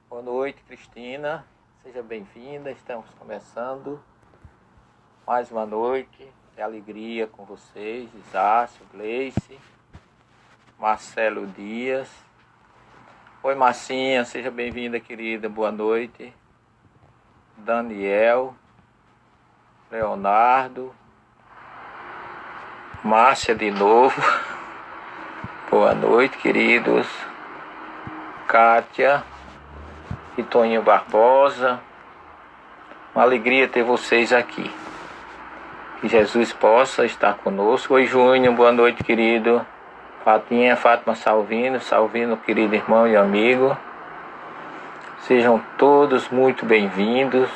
Boa noite, Cristina. Seja bem-vinda. Estamos começando mais uma noite de alegria com vocês. Isácio, Gleice, Marcelo Dias. Oi, Marcinha. Seja bem-vinda, querida. Boa noite. Daniel, Leonardo, Márcia de novo. Boa noite, queridos. Kátia e Toninho Barbosa. Uma alegria ter vocês aqui. Que Jesus possa estar conosco. Oi, Júnior, boa noite, querido. Fatinha, Fátima Salvino, querido irmão e amigo. Sejam todos muito bem-vindos.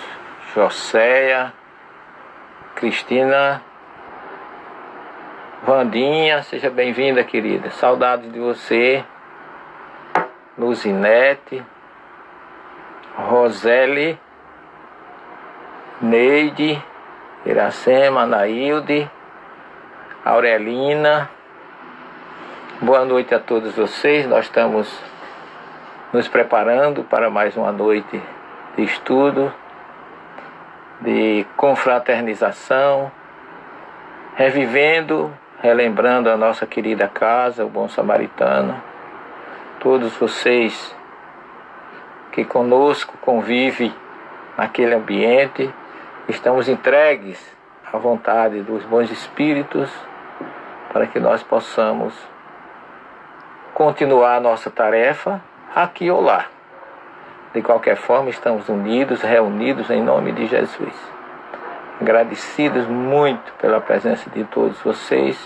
Joséia, Cristina, Vandinha, seja bem-vinda, querida. Saudades de você. Luzinete, Roseli, Neide, Iracema, Anaílde, Aurelina. Boa noite a todos vocês. Nós estamos nos preparando para mais uma noite de estudo, de confraternização, revivendo, relembrando a nossa querida casa, o Bom Samaritano. Todos vocês que conosco convivem naquele ambiente, estamos entregues à vontade dos bons espíritos para que nós possamos continuar a nossa tarefa aqui ou lá. De qualquer forma, estamos unidos, reunidos em nome de Jesus. Agradecidos muito pela presença de todos vocês,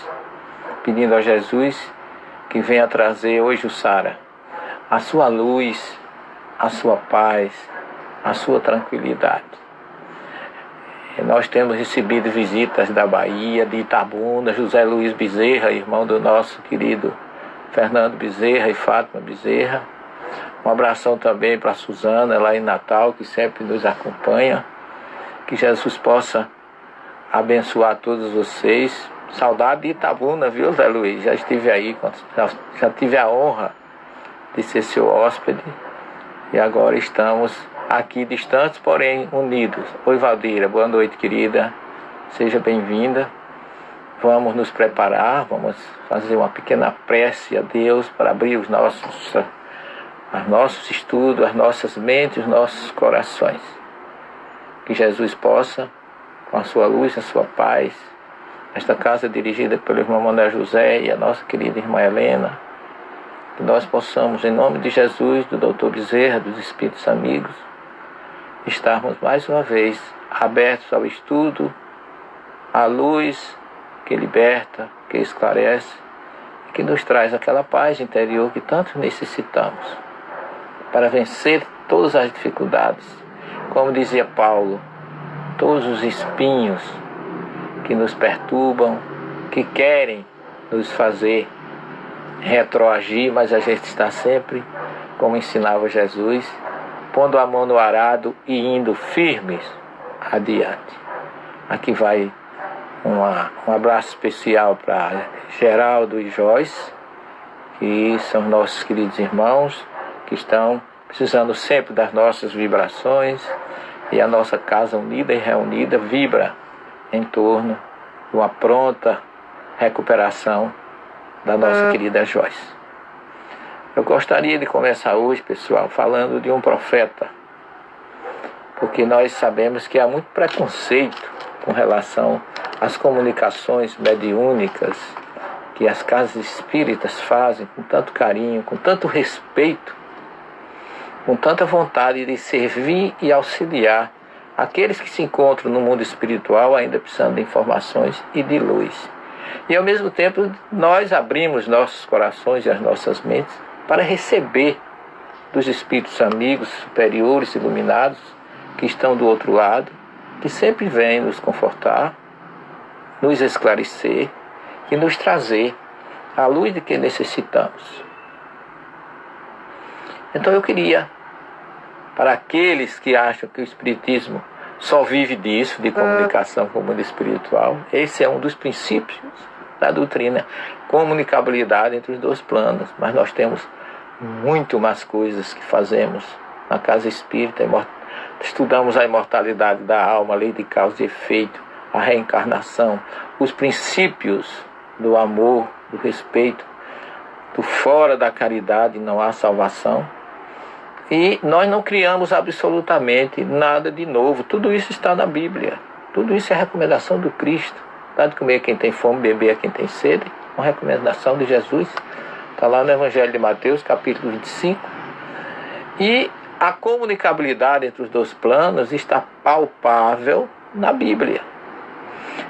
pedindo a Jesus que venha trazer hoje o Sara a sua luz, a sua paz, a sua tranquilidade. Nós temos recebido visitas da Bahia, de Itabuna, José Luiz Bezerra, irmão do nosso querido Fernando Bezerra e Fátima Bezerra. Um abração também para a Suzana, lá em Natal, que sempre nos acompanha. Que Jesus possa abençoar todos vocês. Saudade de Itabuna, viu, Zé Luiz? Já estive aí, já tive a honra de ser seu hóspede. E agora estamos aqui distantes, porém unidos. Oi, Valdeira, boa noite, querida. Seja bem-vinda. Vamos nos preparar, vamos fazer uma pequena prece a Deus para abrir os nossos estudos, as nossas mentes, os nossos corações. Que Jesus possa, com a sua luz, a sua paz, esta casa dirigida pelo irmão Manuel José e a nossa querida irmã Helena, que nós possamos, em nome de Jesus, do Dr. Bezerra, dos Espíritos Amigos, estarmos mais uma vez abertos ao estudo, à luz que liberta, que esclarece e que nos traz aquela paz interior que tanto necessitamos para vencer todas as dificuldades. Como dizia Paulo, todos os espinhos que nos perturbam, que querem nos fazer retroagir, mas a gente está sempre, como ensinava Jesus, pondo a mão no arado e indo firmes adiante. Aqui vai um abraço especial para Geraldo e Joyce, que são nossos queridos irmãos, que estão precisando sempre das nossas vibrações, e a nossa casa unida e reunida vibra em torno de uma pronta recuperação da nossa querida Joyce. Eu gostaria de começar hoje, pessoal, falando de um profeta, porque nós sabemos que há muito preconceito com relação às comunicações mediúnicas que as casas espíritas fazem com tanto carinho, com tanto respeito, com tanta vontade de servir e auxiliar aqueles que se encontram no mundo espiritual ainda precisando de informações e de luz. E ao mesmo tempo nós abrimos nossos corações e as nossas mentes para receber dos espíritos amigos, superiores, iluminados, que estão do outro lado, que sempre vêm nos confortar, nos esclarecer e nos trazer a luz de que necessitamos. Então eu queria, para aqueles que acham que o Espiritismo só vive disso, de comunicação com o mundo espiritual, esse é um dos princípios da doutrina, comunicabilidade entre os dois planos, mas nós temos muito mais coisas que fazemos na casa espírita, estudamos a imortalidade da alma, a lei de causa e efeito, a reencarnação, os princípios do amor, do respeito, do fora da caridade não há salvação. E nós não criamos absolutamente nada de novo. Tudo isso está na Bíblia. Tudo isso é recomendação do Cristo. Dá de comer a quem tem fome, beber a quem tem sede. Uma recomendação de Jesus. Está lá no Evangelho de Mateus, capítulo 25. E a comunicabilidade entre os dois planos está palpável na Bíblia.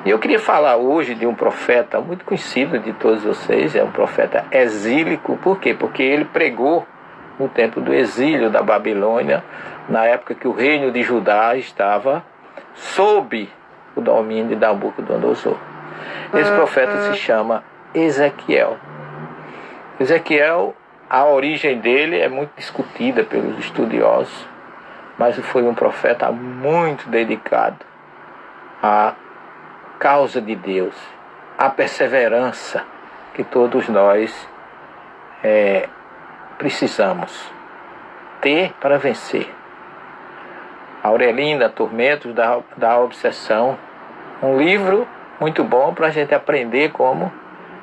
E eu queria falar hoje de um profeta muito conhecido de todos vocês. É um profeta exílico. Por quê? Porque ele pregou no tempo do exílio da Babilônia, na época que o reino de Judá estava sob o domínio de Nabucodonosor. Esse profeta se chama Ezequiel. Ezequiel, a origem dele é muito discutida pelos estudiosos, mas foi um profeta muito dedicado à causa de Deus, à perseverança que todos nós precisamos ter para vencer. Aurelina, Tormentos da Obsessão, um livro muito bom para a gente aprender como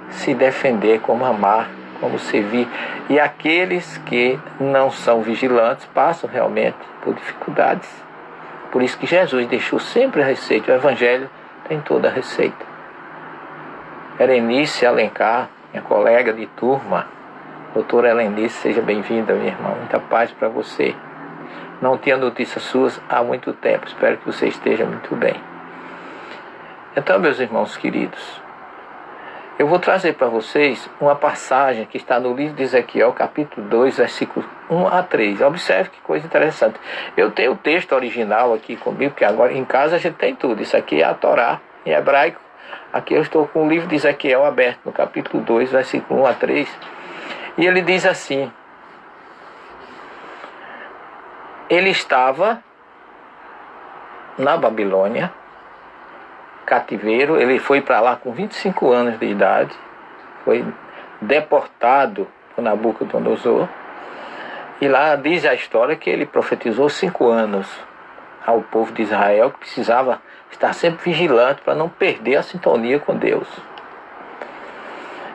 se defender, como amar, como servir. E aqueles que não são vigilantes passam realmente por dificuldades. Por isso que Jesus deixou sempre a receita. O Evangelho tem toda a receita. Helenice Alencar, minha colega de turma, doutora Helenice, seja bem-vinda, minha irmã. Muita paz para você. Não tinha notícias suas há muito tempo. Espero que você esteja muito bem. Então, meus irmãos queridos, eu vou trazer para vocês uma passagem que está no livro de Ezequiel, capítulo 2, versículos 1 a 3. Observe que coisa interessante. Eu tenho o texto original aqui comigo, porque agora em casa a gente tem tudo. Isso aqui é a Torá em hebraico. Aqui eu estou com o livro de Ezequiel aberto, no capítulo 2, versículo 1 a 3. E ele diz assim: ele estava na Babilônia, cativeiro. Ele foi para lá com 25 anos de idade, foi deportado por Nabucodonosor, e lá diz a história que ele profetizou 5 anos ao povo de Israel, que precisava estar sempre vigilante para não perder a sintonia com Deus.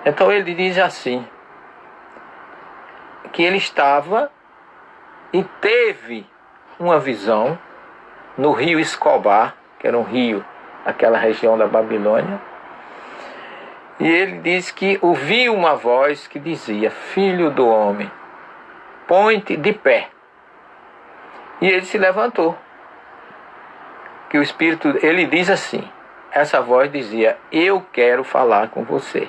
Então ele diz assim, que ele estava e teve uma visão no rio Escobar, que era um rio naquela região da Babilônia, e ele diz que ouviu uma voz que dizia: filho do homem, põe-te de pé. E ele se levantou. Que o Espírito, ele diz assim, essa voz dizia: eu quero falar com você.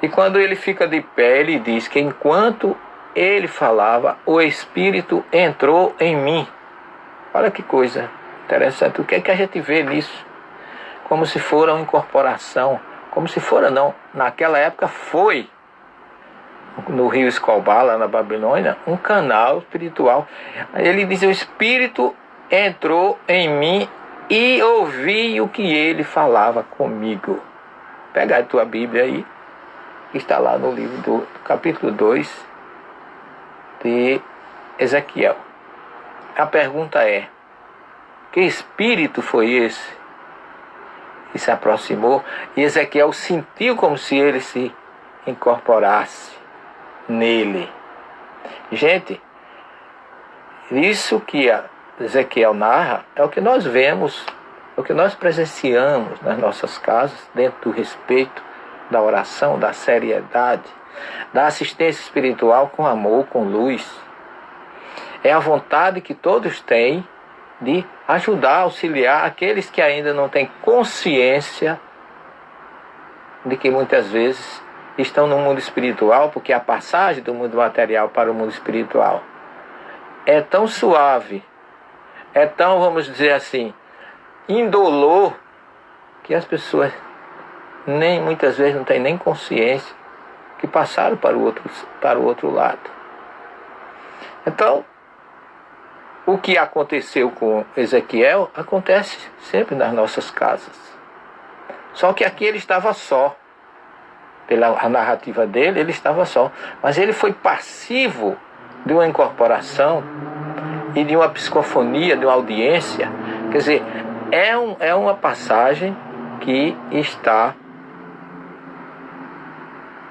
E quando ele fica de pé, ele diz que enquanto ele falava, o Espírito entrou em mim. Olha que coisa interessante. O que é que a gente vê nisso? Como se fora uma incorporação. Como se fora, não. Naquela época foi, no rio Escobar, lá na Babilônia, um canal espiritual. Ele diz: o Espírito entrou em mim e ouvi o que ele falava comigo. Pega a tua Bíblia aí, que está lá no livro do capítulo 2 de Ezequiel. A pergunta é: que espírito foi esse que se aproximou? E Ezequiel sentiu como se ele se incorporasse nele. Gente, isso que Ezequiel narra é o que nós vemos, é o que nós presenciamos nas nossas casas, dentro do respeito, da oração, da seriedade, da assistência espiritual com amor, com luz. É a vontade que todos têm de ajudar, auxiliar aqueles que ainda não têm consciência de que muitas vezes estão no mundo espiritual, porque a passagem do mundo material para o mundo espiritual é tão suave, é tão, vamos dizer assim, indolor, que as pessoas muitas vezes não têm nem consciência que passaram para o outro lado. Então, o que aconteceu com Ezequiel acontece sempre nas nossas casas. Só que aqui ele estava só. Pela a narrativa dele, ele estava só. Mas ele foi passivo de uma incorporação e de uma psicofonia, de uma audiência. Quer dizer, é uma passagem que está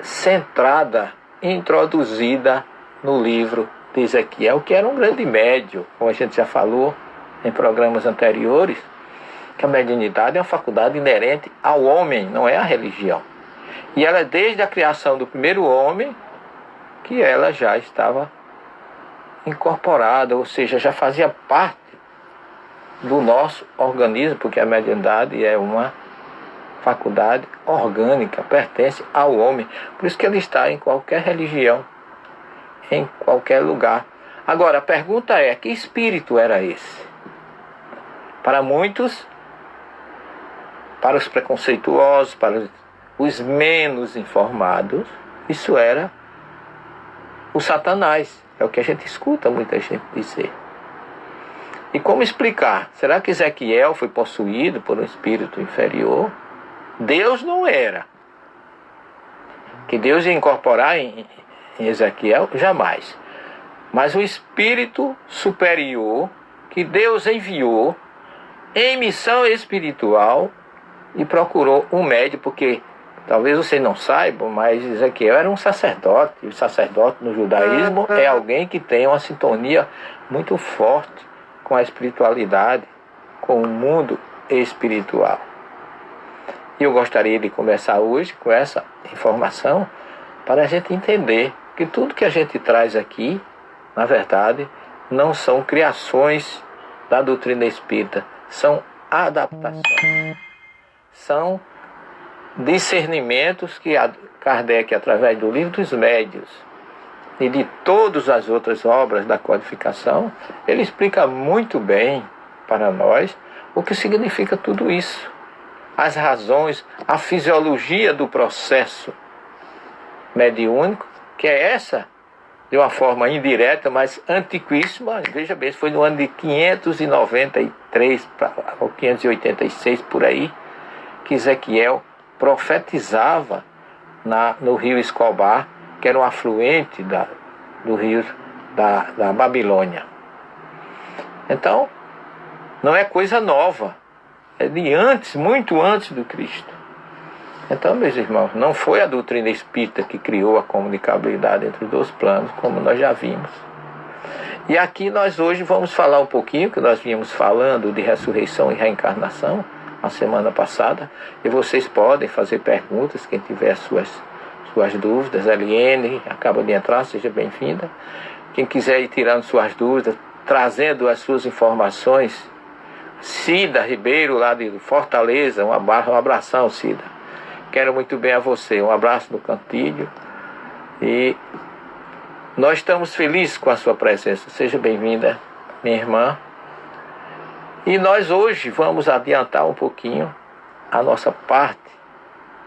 centrada, introduzida no livro de Ezequiel, que era um grande médium, como a gente já falou em programas anteriores, que a mediunidade é uma faculdade inerente ao homem, não é à religião. E ela, desde a criação do primeiro homem, que ela já estava incorporada, ou seja, já fazia parte do nosso organismo, porque a mediunidade é uma faculdade orgânica, pertence ao homem. Por isso que ele está em qualquer religião, em qualquer lugar. Agora, a pergunta é, que espírito era esse? Para muitos, para os preconceituosos, para os menos informados, isso era o Satanás. É o que a gente escuta muita gente dizer. E como explicar? Será que Ezequiel foi possuído por um espírito inferior? Deus não era. Que Deus ia incorporar em Ezequiel? Jamais. Mas o espírito superior que Deus enviou em missão espiritual e procurou um médium, porque talvez você não saiba, mas Ezequiel era um sacerdote. E o sacerdote no judaísmo é alguém que tem uma sintonia muito forte com a espiritualidade, com o mundo espiritual. E eu gostaria de começar hoje com essa informação para a gente entender que tudo que a gente traz aqui, na verdade, não são criações da doutrina espírita, são adaptações, são discernimentos que Kardec, através do Livro dos Médiuns e de todas as outras obras da codificação, ele explica muito bem para nós o que significa tudo isso, as razões, a fisiologia do processo mediúnico, que é essa, de uma forma indireta, mas antiquíssima. Veja bem, foi no ano de 593 ou 586, por aí, que Ezequiel profetizava no rio Escobar, que era um afluente do rio da Babilônia. Então, não é coisa nova, é de antes, muito antes do Cristo. Então, meus irmãos, não foi a doutrina espírita que criou a comunicabilidade entre os dois planos, como nós já vimos. E aqui nós hoje vamos falar um pouquinho, que nós vínhamos falando de ressurreição e reencarnação a semana passada, e vocês podem fazer perguntas, quem tiver suas dúvidas. A Eliene acaba de entrar, seja bem-vinda. Quem quiser ir tirando suas dúvidas, trazendo as suas informações, Cida Ribeiro, lá de Fortaleza, um abração, Cida. Quero muito bem a você, um abraço no Cantilho. E nós estamos felizes com a sua presença. Seja bem-vinda, minha irmã. E nós hoje vamos adiantar um pouquinho a nossa parte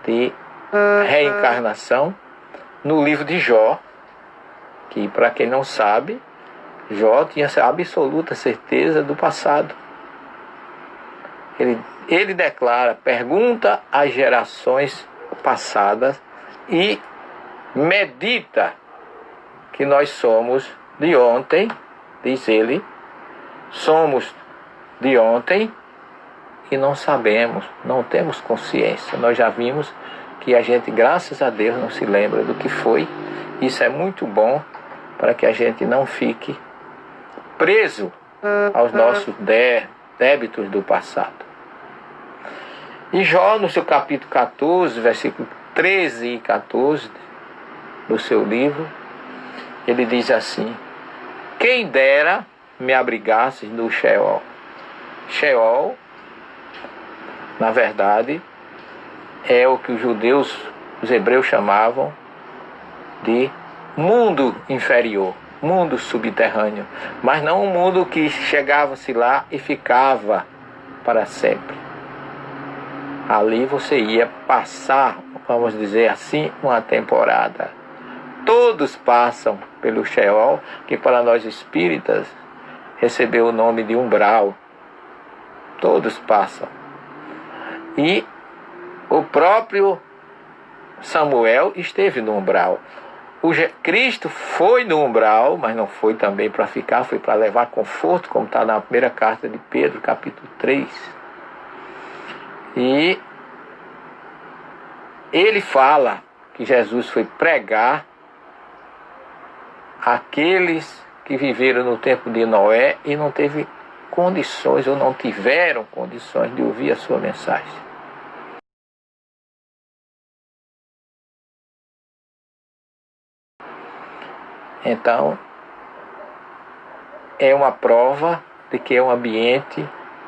de reencarnação no livro de Jó, que, para quem não sabe, Jó tinha absoluta certeza do passado. Ele declara, pergunta às gerações passadas e medita que nós somos de ontem, diz ele, somos de ontem e não sabemos, não temos consciência. Nós já vimos que a gente, graças a Deus, não se lembra do que foi. Isso é muito bom para que a gente não fique preso aos nossos débitos do passado. E Jó, no seu capítulo 14, versículo 13 e 14 do seu livro, ele diz assim: quem dera me abrigasse no Sheol. Sheol, na verdade, é o que os hebreus chamavam de mundo inferior, mundo subterrâneo, mas não um mundo que chegava-se lá e ficava para sempre. Ali você ia passar, vamos dizer assim, uma temporada. Todos passam pelo Sheol, que para nós espíritas recebeu o nome de umbral. Todos passam. E o próprio Samuel esteve no umbral. Cristo foi no umbral, mas não foi também para ficar, foi para levar conforto, como está na primeira carta de Pedro, capítulo 3. E ele fala que Jesus foi pregar àqueles que viveram no tempo de Noé e não teve condições ou não tiveram condições de ouvir a sua mensagem. Então, é uma prova de que é um ambiente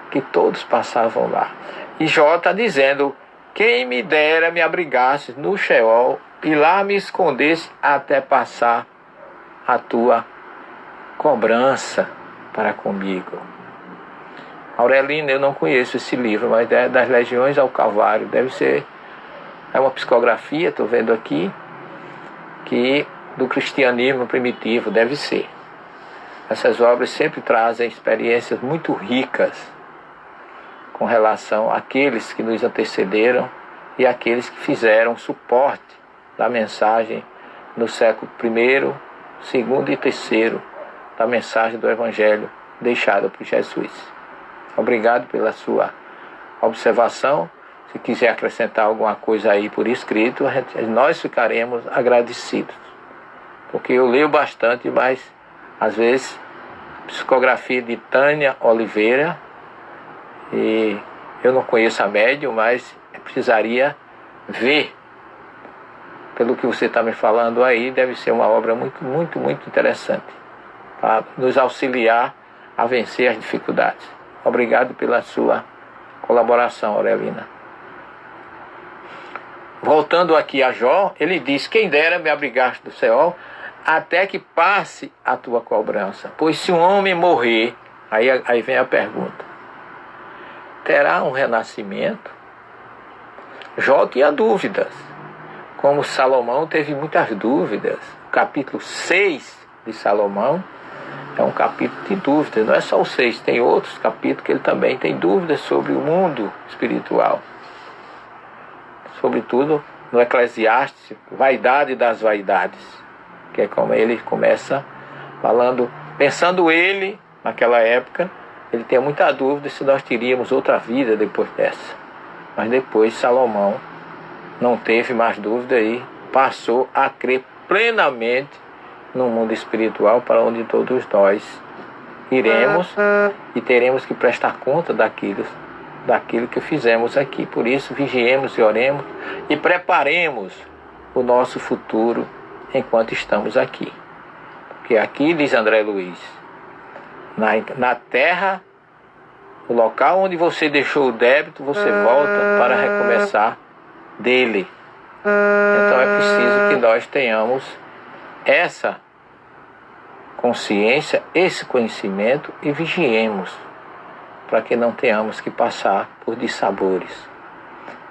que todos passavam lá. E Jó está dizendo: quem me dera me abrigasse no Sheol e lá me escondesse até passar a tua cobrança para comigo. Aurelina, eu não conheço esse livro, mas é das Legiões ao Calvário. Deve ser, é uma psicografia, estou vendo aqui, que do cristianismo primitivo, deve ser. Essas obras sempre trazem experiências muito ricas com relação àqueles que nos antecederam e àqueles que fizeram suporte da mensagem no século I, II e III, da mensagem do Evangelho deixada por Jesus. Obrigado pela sua observação. Se quiser acrescentar alguma coisa aí por escrito, nós ficaremos agradecidos. Porque eu leio bastante, mas às vezes psicografia de Tânia Oliveira, e eu não conheço a médium, mas precisaria ver. Pelo que você está me falando aí, deve ser uma obra muito, muito, muito interessante para nos auxiliar a vencer as dificuldades. Obrigado pela sua colaboração, Aurelina. Voltando aqui a Jó, ele diz: quem dera me abrigaste do Sheol até que passe a tua cobrança. Pois se um homem morrer, aí vem a pergunta, terá um renascimento? Jó tinha dúvidas, como Salomão teve muitas dúvidas. O capítulo 6 de Salomão é um capítulo de dúvidas. Não é só o 6, tem outros capítulos que ele também tem dúvidas sobre o mundo espiritual. Sobretudo no Eclesiastes, vaidade das vaidades, que é como ele começa falando, pensando ele, naquela época, ele tinha muita dúvida se nós teríamos outra vida depois dessa. Mas depois Salomão não teve mais dúvida e passou a crer plenamente no mundo espiritual, para onde todos nós iremos e teremos que prestar conta daquilo que fizemos aqui. Por isso, vigiemos e oremos e preparemos o nosso futuro enquanto estamos aqui. Porque aqui, diz André Luiz, na terra, o local onde você deixou o débito, você volta para recomeçar dele. Então é preciso que nós tenhamos essa consciência, esse conhecimento e vigiemos para que não tenhamos que passar por dissabores.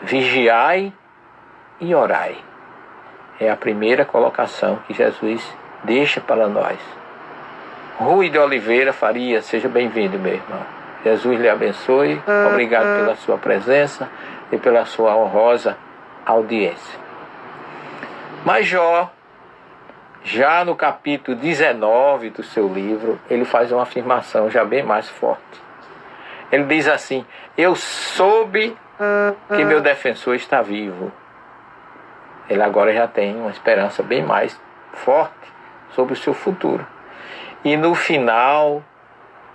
Vigiai e orai. É a primeira colocação que Jesus deixa para nós. Rui de Oliveira Faria, seja bem-vindo, meu irmão. Jesus lhe abençoe. Obrigado pela sua presença e pela sua honrosa audiência. Mas Jó, já no capítulo 19 do seu livro, ele faz uma afirmação já bem mais forte. Ele diz assim: eu soube que meu defensor está vivo. Ele agora já tem uma esperança bem mais forte sobre o seu futuro. E no final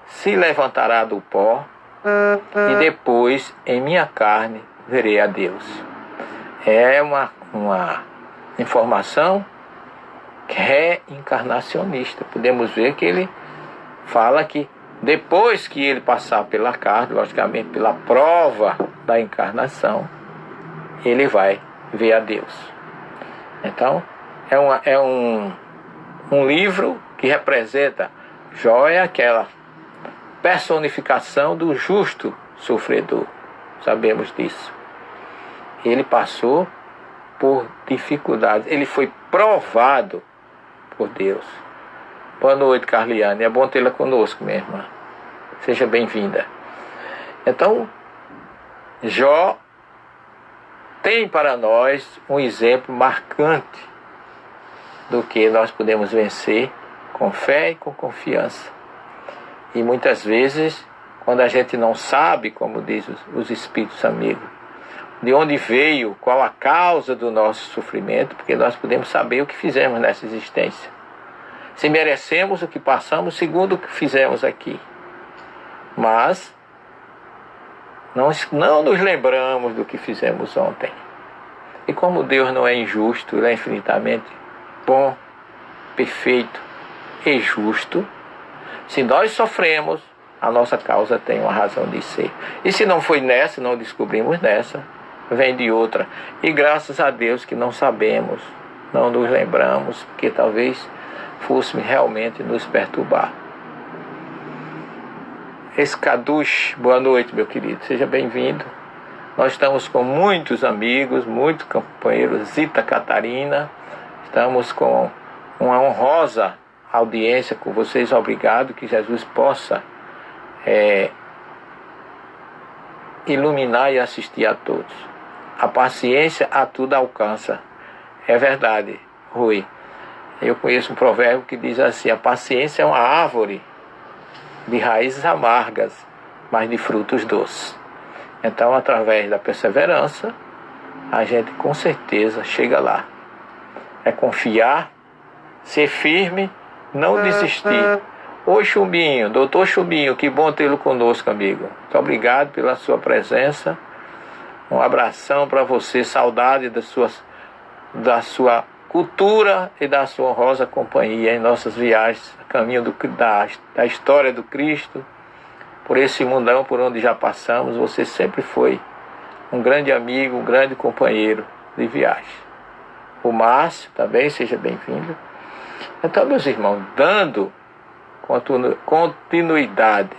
se levantará do pó, e depois em minha carne verei a Deus. É uma informação reencarnacionista. Podemos ver que ele fala que depois que ele passar pela carne, logicamente pela prova da encarnação, ele vai ver a Deus. Então, é um livro que representa, Jó é aquela personificação do justo sofredor. Sabemos disso. Ele passou por dificuldades, ele foi provado por Deus. Boa noite, Carliane. É bom tê-la conosco, minha irmã. Seja bem-vinda. Então, Jó tem para nós um exemplo marcante do que nós podemos vencer com fé e com confiança. E muitas vezes, quando a gente não sabe, como diz os espíritos amigos, de onde veio, qual a causa do nosso sofrimento, porque nós podemos saber o que fizemos nessa existência. Se merecemos o que passamos segundo o que fizemos aqui. Mas não nos lembramos do que fizemos ontem. E como Deus não é injusto, Ele é infinitamente bom, perfeito e justo, se nós sofremos, a nossa causa tem uma razão de ser. E se não foi nessa, não descobrimos nessa, vem de outra. E graças a Deus que não sabemos, não nos lembramos, porque talvez fosse realmente nos perturbar. Escaduche, boa noite, meu querido, seja bem-vindo. Nós estamos com muitos amigos, muitos companheiros, Zita Catarina, estamos com uma honrosa audiência com vocês, obrigado, que Jesus possa iluminar e assistir a todos. A paciência a tudo alcança. É verdade, Rui. Eu conheço um provérbio que diz assim: a paciência é uma árvore de raízes amargas, mas de frutos doces. Então, através da perseverança, a gente com certeza chega lá. É confiar, ser firme, não desistir. Oi, Chumbinho, doutor Chumbinho, que bom tê-lo conosco, amigo. Muito obrigado pela sua presença. Um abração para você, saudade da sua cultura e da sua honrosa companhia em nossas viagens, a caminho da história do Cristo, por esse mundão por onde já passamos. Você sempre foi um grande amigo, um grande companheiro de viagem. O Márcio também, seja bem-vindo. Então, meus irmãos, dando continuidade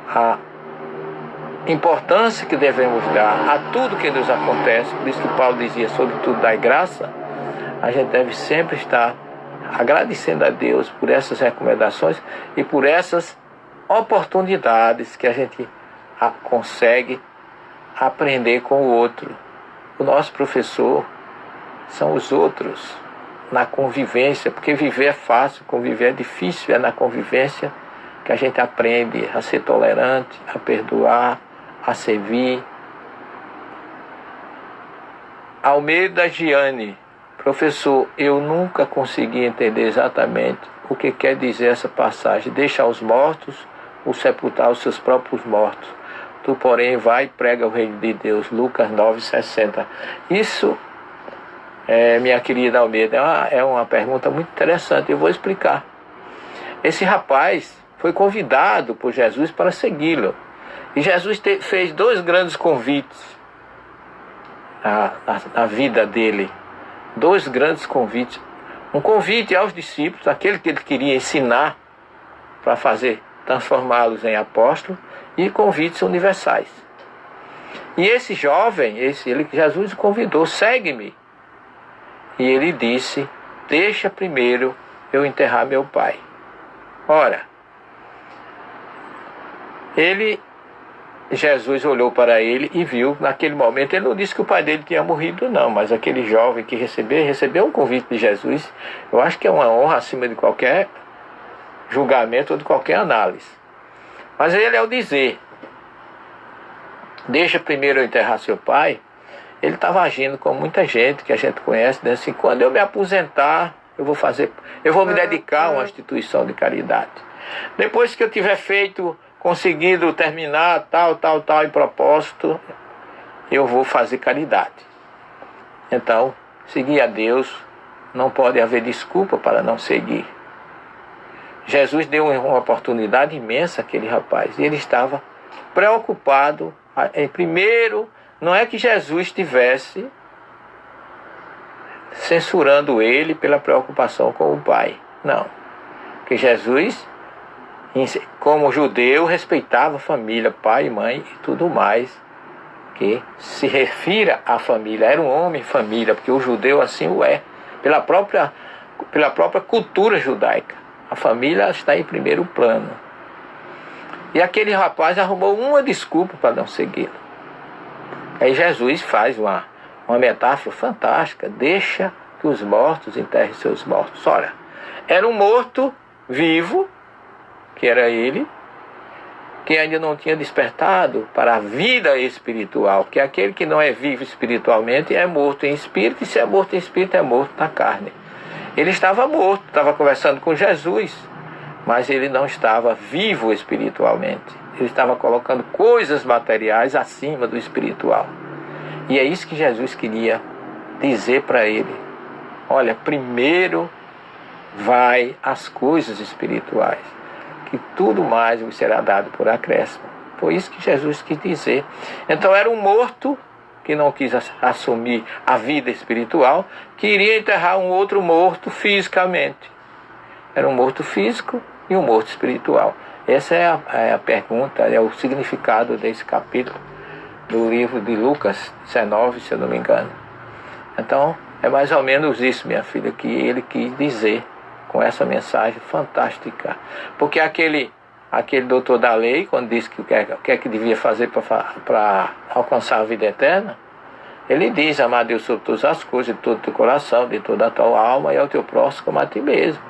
à importância que devemos dar a tudo que nos acontece, por isso que Paulo dizia, sobretudo dai graça, a gente deve sempre estar agradecendo a Deus por essas recomendações e por essas oportunidades que a gente consegue aprender com o outro. O nosso professor são os outros, na convivência, porque viver é fácil, conviver é difícil, é na convivência que a gente aprende a ser tolerante, a perdoar, a servir. Almeida Giane: professor, eu nunca consegui entender exatamente o que quer dizer essa passagem. Deixa aos mortos ou sepultar os seus próprios mortos. Tu, porém, vai e prega o reino de Deus. Lucas 9,60. Isso, minha querida Almeida, é uma pergunta muito interessante. Eu vou explicar. Esse rapaz foi convidado por Jesus para segui-lo. E Jesus fez 2 grandes convites na vida dele. 2 grandes convites. Um convite aos discípulos, aquele que ele queria ensinar para transformá-los em apóstolos, e convites universais. E esse jovem, Jesus o convidou: segue-me. E ele disse: deixa primeiro eu enterrar meu pai. Ora, Jesus olhou para ele e viu, naquele momento, ele não disse que o pai dele tinha morrido, não, mas aquele jovem que recebeu um convite de Jesus, eu acho que é uma honra acima de qualquer julgamento ou de qualquer análise. Mas ele, ao dizer, deixa primeiro eu enterrar seu pai, ele estava agindo com muita gente que a gente conhece, né? Assim, quando eu me aposentar, eu vou me dedicar a uma instituição de caridade. Depois que eu tiver conseguido terminar tal em propósito, eu vou fazer caridade. Então, seguir a Deus, não pode haver desculpa para não seguir. Jesus deu uma oportunidade imensa àquele rapaz, e ele estava preocupado. Primeiro, não é que Jesus estivesse censurando ele pela preocupação com o pai, não. Porque Jesus, como judeu, respeitava a família, pai, mãe e tudo mais que se refira à família. Era um homem família, porque o judeu assim o é, pela própria cultura judaica. A família está em primeiro plano. E aquele rapaz arrumou uma desculpa para não segui-lo. Aí Jesus faz uma metáfora fantástica: deixa que os mortos enterrem seus mortos. Ora, era um morto vivo, que era ele, que ainda não tinha despertado para a vida espiritual, que aquele que não é vivo espiritualmente é morto em espírito, e se é morto em espírito é morto na carne. Ele estava morto, estava conversando com Jesus, mas ele não estava vivo espiritualmente. Ele estava colocando coisas materiais acima do espiritual. E é isso que Jesus queria dizer para ele. Olha, primeiro vai as coisas espirituais, que tudo mais vos será dado por acréscimo. Foi isso que Jesus quis dizer. Então era um morto que não quis assumir a vida espiritual, que iria enterrar um outro morto fisicamente. Era um morto físico e um morto espiritual. Essa é a pergunta, é o significado desse capítulo do livro de Lucas 19, se eu não me engano. Então, é mais ou menos isso, minha filha, que ele quis dizer com essa mensagem fantástica. Porque aquele doutor da lei, quando disse que o que é que devia fazer para alcançar a vida eterna, ele diz: amar a Deus sobre todas as coisas, de todo o teu coração, de toda a tua alma, e ao teu próximo como a ti mesmo.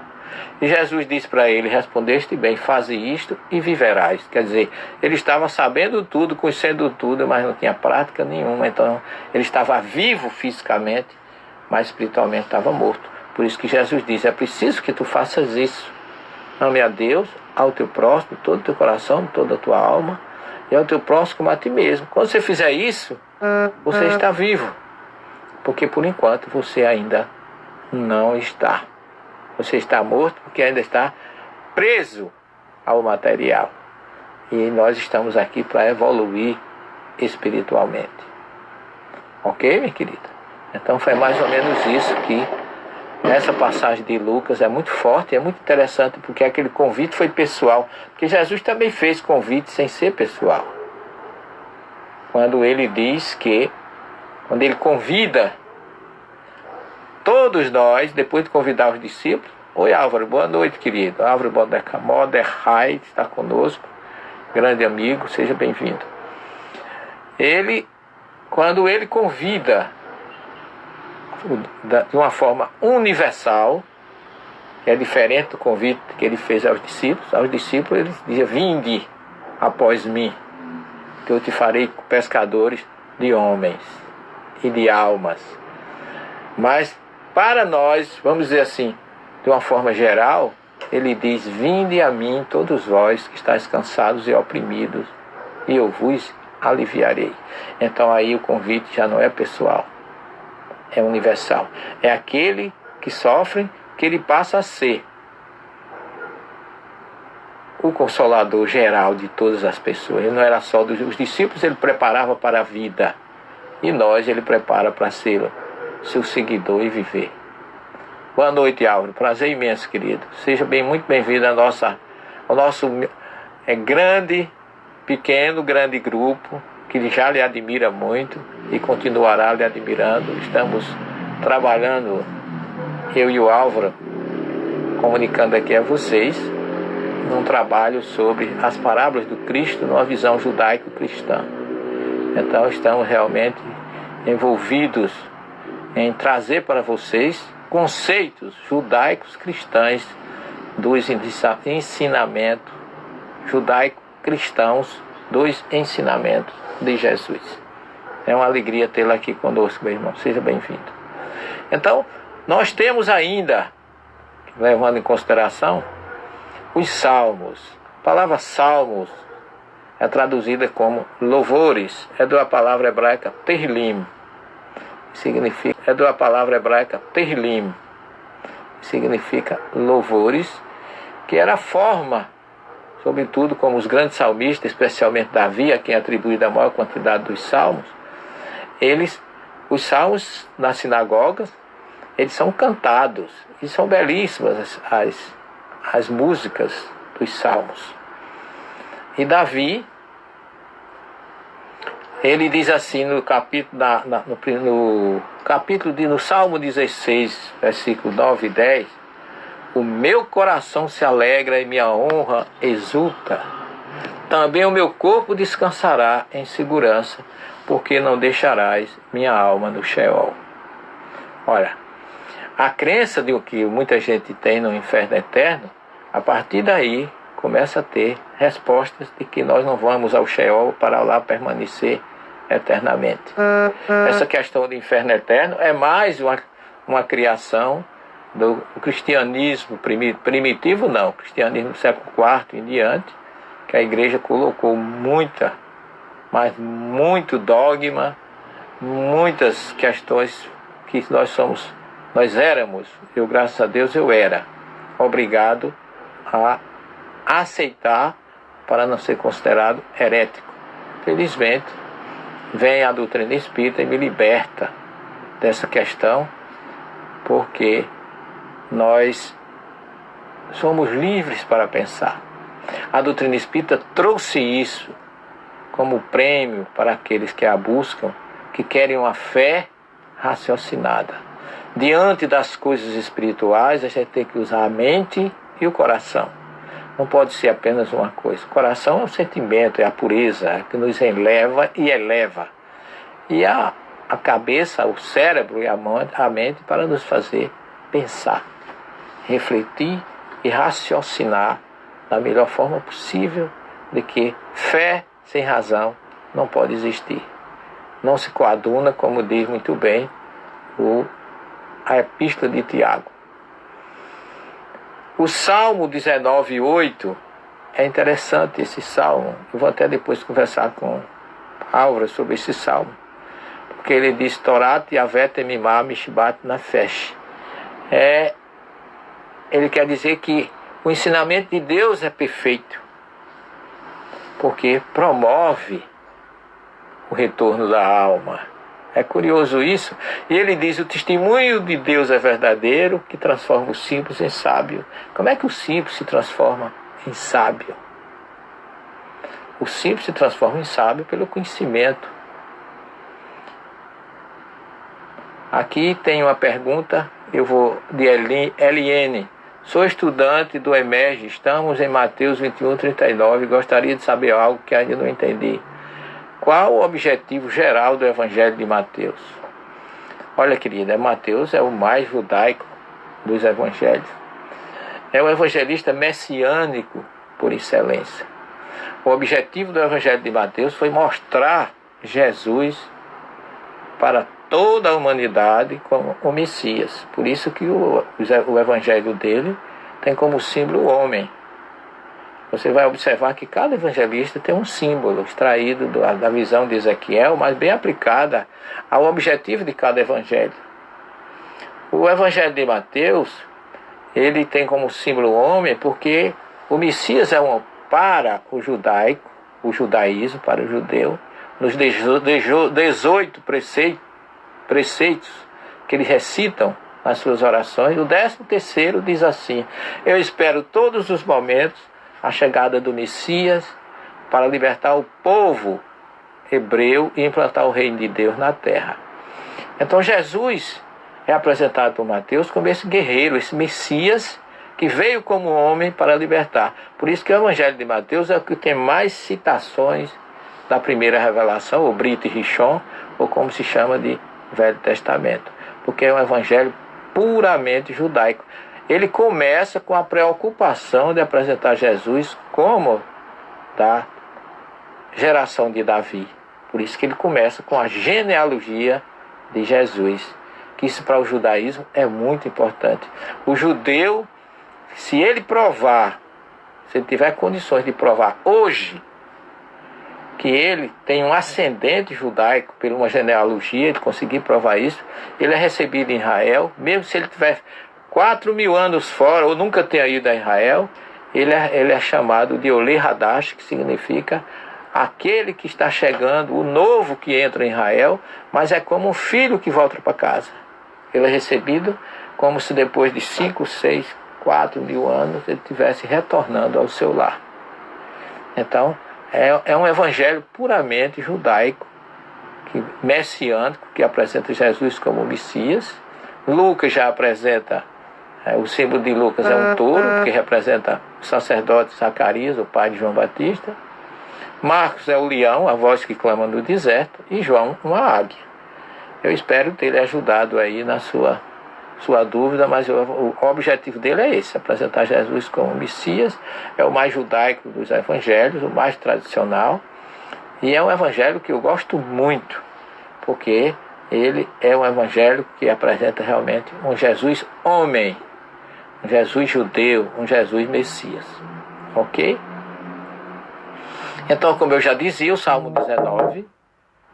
E Jesus disse para ele: respondeste bem, faze isto e viverás. Quer dizer, ele estava sabendo tudo, conhecendo tudo, mas não tinha prática nenhuma. Então ele estava vivo fisicamente, mas espiritualmente estava morto. Por isso que Jesus diz: é preciso que tu faças isso. Ame a Deus, ao teu próximo, todo o teu coração, toda a tua alma, e ao teu próximo como a ti mesmo. Quando você fizer isso, você está vivo. Porque por enquanto você ainda não está. Você está morto porque ainda está preso ao material. E nós estamos aqui para evoluir espiritualmente. Ok, minha querida? Então foi mais ou menos isso que essa passagem de Lucas é muito forte, é muito interessante, porque aquele convite foi pessoal. Porque Jesus também fez convite sem ser pessoal. Quando ele diz que, quando ele convida todos nós, depois de convidar os discípulos. Oi, Álvaro, boa noite, querido. Álvaro Moderhai está conosco, grande amigo, seja bem-vindo. Quando ele convida de uma forma universal, que é diferente do convite que ele fez aos discípulos ele dizia: vinde após mim, que eu te farei pescadores de homens e de almas. Mas para nós, vamos dizer assim, de uma forma geral, ele diz: vinde a mim todos vós que estáis cansados e oprimidos, e eu vos aliviarei. Então aí o convite já não é pessoal, é universal. É aquele que sofre, que ele passa a ser o consolador geral de todas as pessoas. Ele não era só dos discípulos, ele preparava para a vida, e nós ele prepara para ser seu seguidor e viver. Boa noite, Álvaro. Prazer imenso, querido. Seja muito bem-vindo ao nosso grande grupo, que já lhe admira muito e continuará lhe admirando. Estamos trabalhando, eu e o Álvaro, comunicando aqui a vocês, num trabalho sobre as parábolas do Cristo numa visão judaico-cristã. Então estamos realmente envolvidos em trazer para vocês conceitos judaicos cristãos dos ensinamentos judaico-cristãos dos ensinamentos de Jesus. É uma alegria tê-lo aqui conosco, meu irmão. Seja bem-vindo. Então, nós temos ainda, levando em consideração, os salmos. A palavra salmos é traduzida como louvores. É da palavra hebraica terlim. Significa louvores, que era a forma, sobretudo como os grandes salmistas, especialmente Davi, a quem é atribuída a maior quantidade dos salmos, os salmos nas sinagogas, eles são cantados, e são belíssimas as músicas dos salmos. E Davi, ele diz assim no Salmo 16, versículo 9 e 10: o meu coração se alegra e minha honra exulta. Também o meu corpo descansará em segurança, porque não deixarás minha alma no Sheol. Olha, a crença de o que muita gente tem no inferno eterno, a partir daí começa a ter respostas de que nós não vamos ao Sheol para lá permanecer eternamente. Essa questão do inferno eterno é mais uma criação do cristianismo primitivo, não, cristianismo do século IV em diante, que a igreja colocou mas muito dogma, muitas questões que nós éramos, eu graças a Deus eu era obrigado a aceitar para não ser considerado herético. Felizmente, vem a doutrina espírita e me liberta dessa questão, porque nós somos livres para pensar. A doutrina espírita trouxe isso como prêmio para aqueles que a buscam, que querem uma fé raciocinada. Diante das coisas espirituais, a gente tem que usar a mente e o coração. Não pode ser apenas uma coisa. O coração é o sentimento, é a pureza, é que nos eleva e eleva. E a cabeça, o cérebro e a mente para nos fazer pensar, refletir e raciocinar da melhor forma possível de que fé sem razão não pode existir. Não se coaduna, como diz muito bem a Epístola de Tiago. O Salmo 19:8 é interessante esse salmo. Eu vou até depois conversar com Álvaro sobre esse salmo. Porque ele diz: Torat Yavé Temimá Mishbat Nafesh. Ele quer dizer que o ensinamento de Deus é perfeito, porque promove o retorno da alma. É curioso isso. E ele diz: o testemunho de Deus é verdadeiro, que transforma o simples em sábio. Como é que o simples se transforma em sábio? O simples se transforma em sábio pelo conhecimento. Aqui tem uma pergunta, de Eliene. Sou estudante do EMERGE, estamos em Mateus 21:39. Gostaria de saber algo que ainda não entendi. Qual o objetivo geral do Evangelho de Mateus? Olha, querida, Mateus é o mais judaico dos evangelhos. É o evangelista messiânico por excelência. O objetivo do Evangelho de Mateus foi mostrar Jesus para toda a humanidade como o Messias. Por isso que o Evangelho dele tem como símbolo o homem. Você vai observar que cada evangelista tem um símbolo extraído da visão de Ezequiel, mas bem aplicada ao objetivo de cada evangelho. O Evangelho de Mateus, ele tem como símbolo o homem, porque o Messias é para o judaico, o judaísmo para o judeu, nos 18 preceitos que eles recitam nas suas orações. O 13º diz assim: eu espero todos os momentos a chegada do Messias para libertar o povo hebreu e implantar o reino de Deus na terra. Então Jesus é apresentado por Mateus como esse guerreiro, esse Messias que veio como homem para libertar. Por isso que o Evangelho de Mateus é o que tem mais citações da primeira revelação, ou Brit Rishon, ou como se chama de Velho Testamento, porque é um evangelho puramente judaico. Ele começa com a preocupação de apresentar Jesus como da geração de Davi. Por isso que ele começa com a genealogia de Jesus, que isso para o judaísmo é muito importante. O judeu, se ele tiver condições de provar hoje que ele tem um ascendente judaico por uma genealogia, de conseguir provar isso, ele é recebido em Israel, mesmo se ele tiver 4.000 anos fora, ou nunca tenha ido a Israel, ele é chamado de Olê Hadash, que significa aquele que está chegando, o novo que entra em Israel, mas é como um filho que volta para casa. Ele é recebido como se depois de 5, 6, 4.000 anos ele estivesse retornando ao seu lar. Então, é um evangelho puramente judaico, messiânico, que apresenta Jesus como Messias. Lucas já apresenta, o símbolo de Lucas é um touro, que representa o sacerdote Zacarias, o pai de João Batista. Marcos é o leão, a voz que clama no deserto, e João, uma águia. Eu espero ter lhe ajudado aí na sua sua dúvida, mas o objetivo dele é esse: apresentar Jesus como Messias. É o mais judaico dos evangelhos, o mais tradicional, e é um evangelho que eu gosto muito, porque ele é um evangelho que apresenta realmente um Jesus homem, um Jesus judeu, um Jesus Messias. Ok? Então, como eu já dizia, o Salmo 19,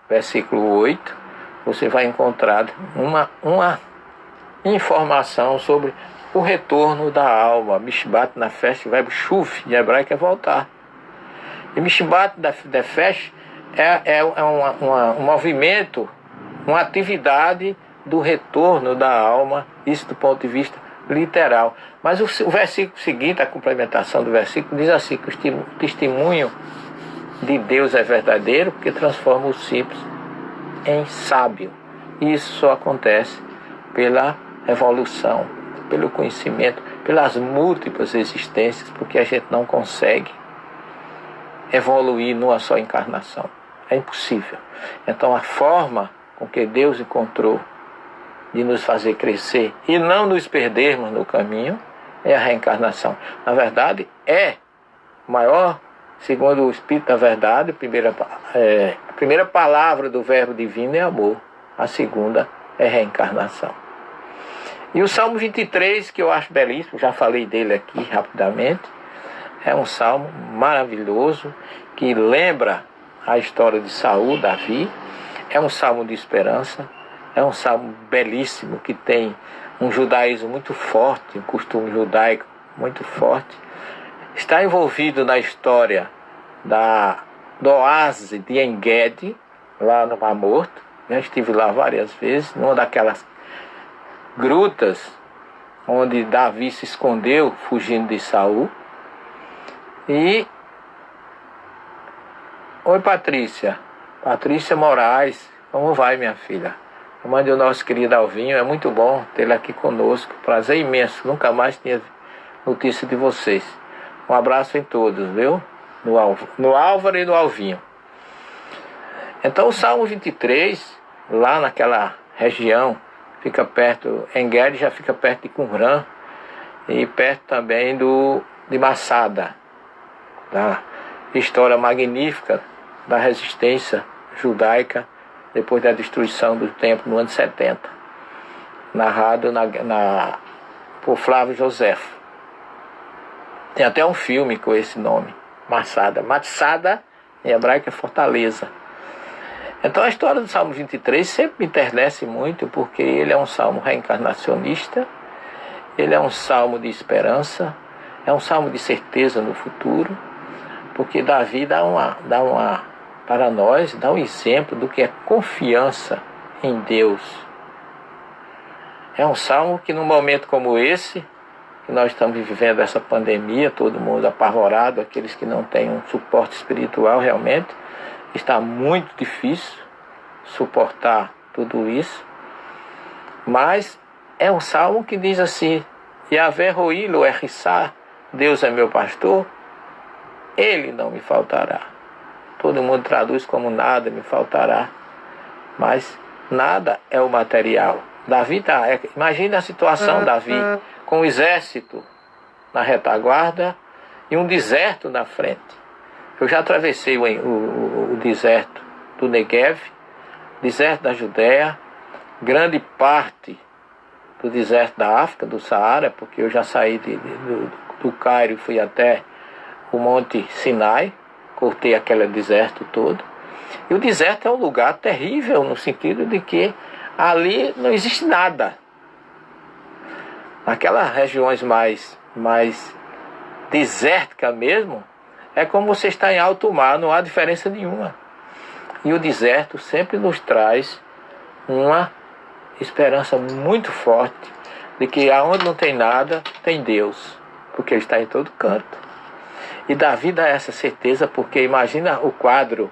versículo 8, você vai encontrar uma informação sobre o retorno da alma. Mishpat nefesh, o verbo shuv, em hebraico é voltar. E Mishpat nefesh é um movimento, uma atividade do retorno da alma, isso do ponto de vista literal. Mas o versículo seguinte, a complementação do versículo, diz assim: que o testemunho de Deus é verdadeiro, porque transforma o simples em sábio. E isso só acontece pela evolução, pelo conhecimento, pelas múltiplas existências, porque a gente não consegue evoluir numa só encarnação. É impossível. Então a forma com que Deus encontrou de nos fazer crescer e não nos perdermos no caminho é a reencarnação. Na verdade, é maior, segundo o Espírito da Verdade, a primeira palavra do verbo divino é amor, a segunda é reencarnação. E o Salmo 23, que eu acho belíssimo, já falei dele aqui rapidamente, é um salmo maravilhoso, que lembra a história de Saul, Davi. É um salmo de esperança, é um salmo belíssimo, que tem um judaísmo muito forte, um costume judaico muito forte. Está envolvido na história do oásis de En-Gedi, lá no Mar Morto. Já estive lá várias vezes, numa daquelas grutas onde Davi se escondeu fugindo de Saul. E oi, Patrícia Moraes, como vai, minha filha? A mãe do nosso querido Alvinho, é muito bom tê-la aqui conosco, prazer imenso, nunca mais tinha notícia de vocês. Um abraço em todos, viu? No Álvaro e no Alvinho. Então o Salmo 23, lá naquela região, fica perto, En-Gedi já fica perto de Qumran, e perto também de Massada, da história magnífica da resistência judaica depois da destruição do templo no ano 70, narrado por Flávio Josefo. Tem até um filme com esse nome, Massada. Massada em hebraico é fortaleza. Então a história do Salmo 23 sempre me internece muito, porque ele é um salmo reencarnacionista, ele é um salmo de esperança, é um salmo de certeza no futuro, porque Davi para nós, dá um exemplo do que é confiança em Deus. É um salmo que num momento como esse, que nós estamos vivendo essa pandemia, todo mundo apavorado, aqueles que não têm um suporte espiritual realmente, está muito difícil suportar tudo isso. Mas é um salmo que diz assim: Yahvé Roí lo errissá, Deus é meu pastor, ele não me faltará. Todo mundo traduz como nada me faltará, mas nada é o material. Davi imagina a situação, Davi, com o exército na retaguarda e um deserto na frente. Eu já atravessei o deserto do Negev, deserto da Judéia, grande parte do deserto da África, do Saara, porque eu já saí do Cairo e fui até o Monte Sinai, cortei aquele deserto todo. E o deserto é um lugar terrível, no sentido de que ali não existe nada. Naquelas regiões mais desérticas mesmo, é como você está em alto mar, não há diferença nenhuma. E o deserto sempre nos traz uma esperança muito forte de que aonde não tem nada, tem Deus, porque Ele está em todo canto. E Davi dá essa certeza, porque imagina o quadro: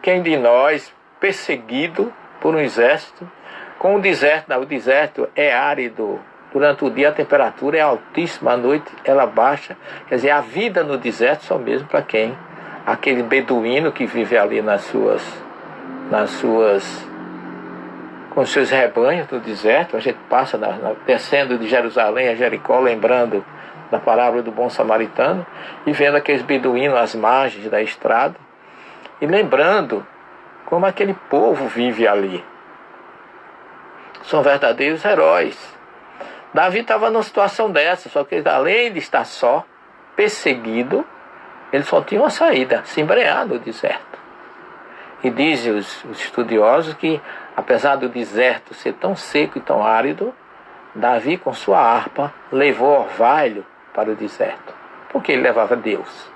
quem de nós, perseguido por um exército, com o deserto é árido, durante o dia a temperatura é altíssima, à noite ela baixa. Quer dizer, a vida no deserto só mesmo para quem? Aquele beduíno que vive ali nas suas com os seus rebanhos no deserto. A gente passa descendo de Jerusalém a Jericó, lembrando da parábola do bom samaritano, e vendo aqueles beduínos às margens da estrada, e lembrando como aquele povo vive ali. São verdadeiros heróis. Davi estava numa situação dessa, só que além de estar só, perseguido, ele só tinha uma saída: se embrear no deserto. E dizem os estudiosos que, apesar do deserto ser tão seco e tão árido, Davi, com sua harpa, levou orvalho para o deserto, porque ele levava Deus.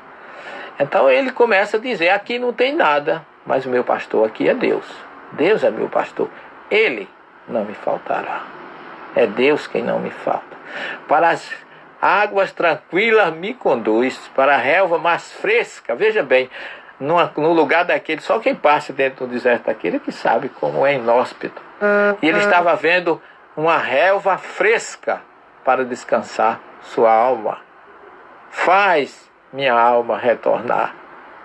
Então ele começa a dizer: aqui não tem nada, mas o meu pastor aqui é Deus. Deus é meu pastor, ele não me faltará. É Deus quem não me falta. Para as águas tranquilas me conduz, para a relva mais fresca. Veja bem, no lugar daquele, só quem passa dentro do deserto daquele que sabe como é inóspito. E ele estava vendo uma relva fresca para descansar sua alma. Faz minha alma retornar,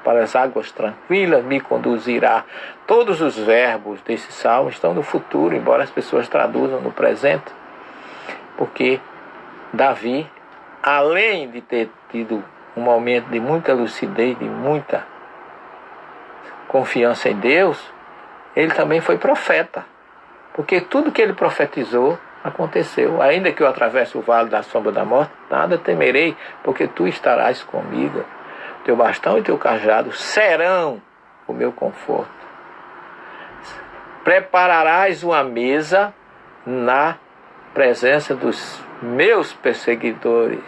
para as águas tranquilas me conduzirá. Todos os verbos desse salmo estão no futuro, embora as pessoas traduzam no presente, porque Davi, além de ter tido um momento de muita lucidez, de muita confiança em Deus, ele também foi profeta, porque tudo que ele profetizou aconteceu. Ainda que eu atravesse o vale da sombra da morte, nada temerei, porque tu estarás comigo. Teu bastão e teu cajado serão o meu conforto. Prepararás uma mesa na presença dos meus perseguidores.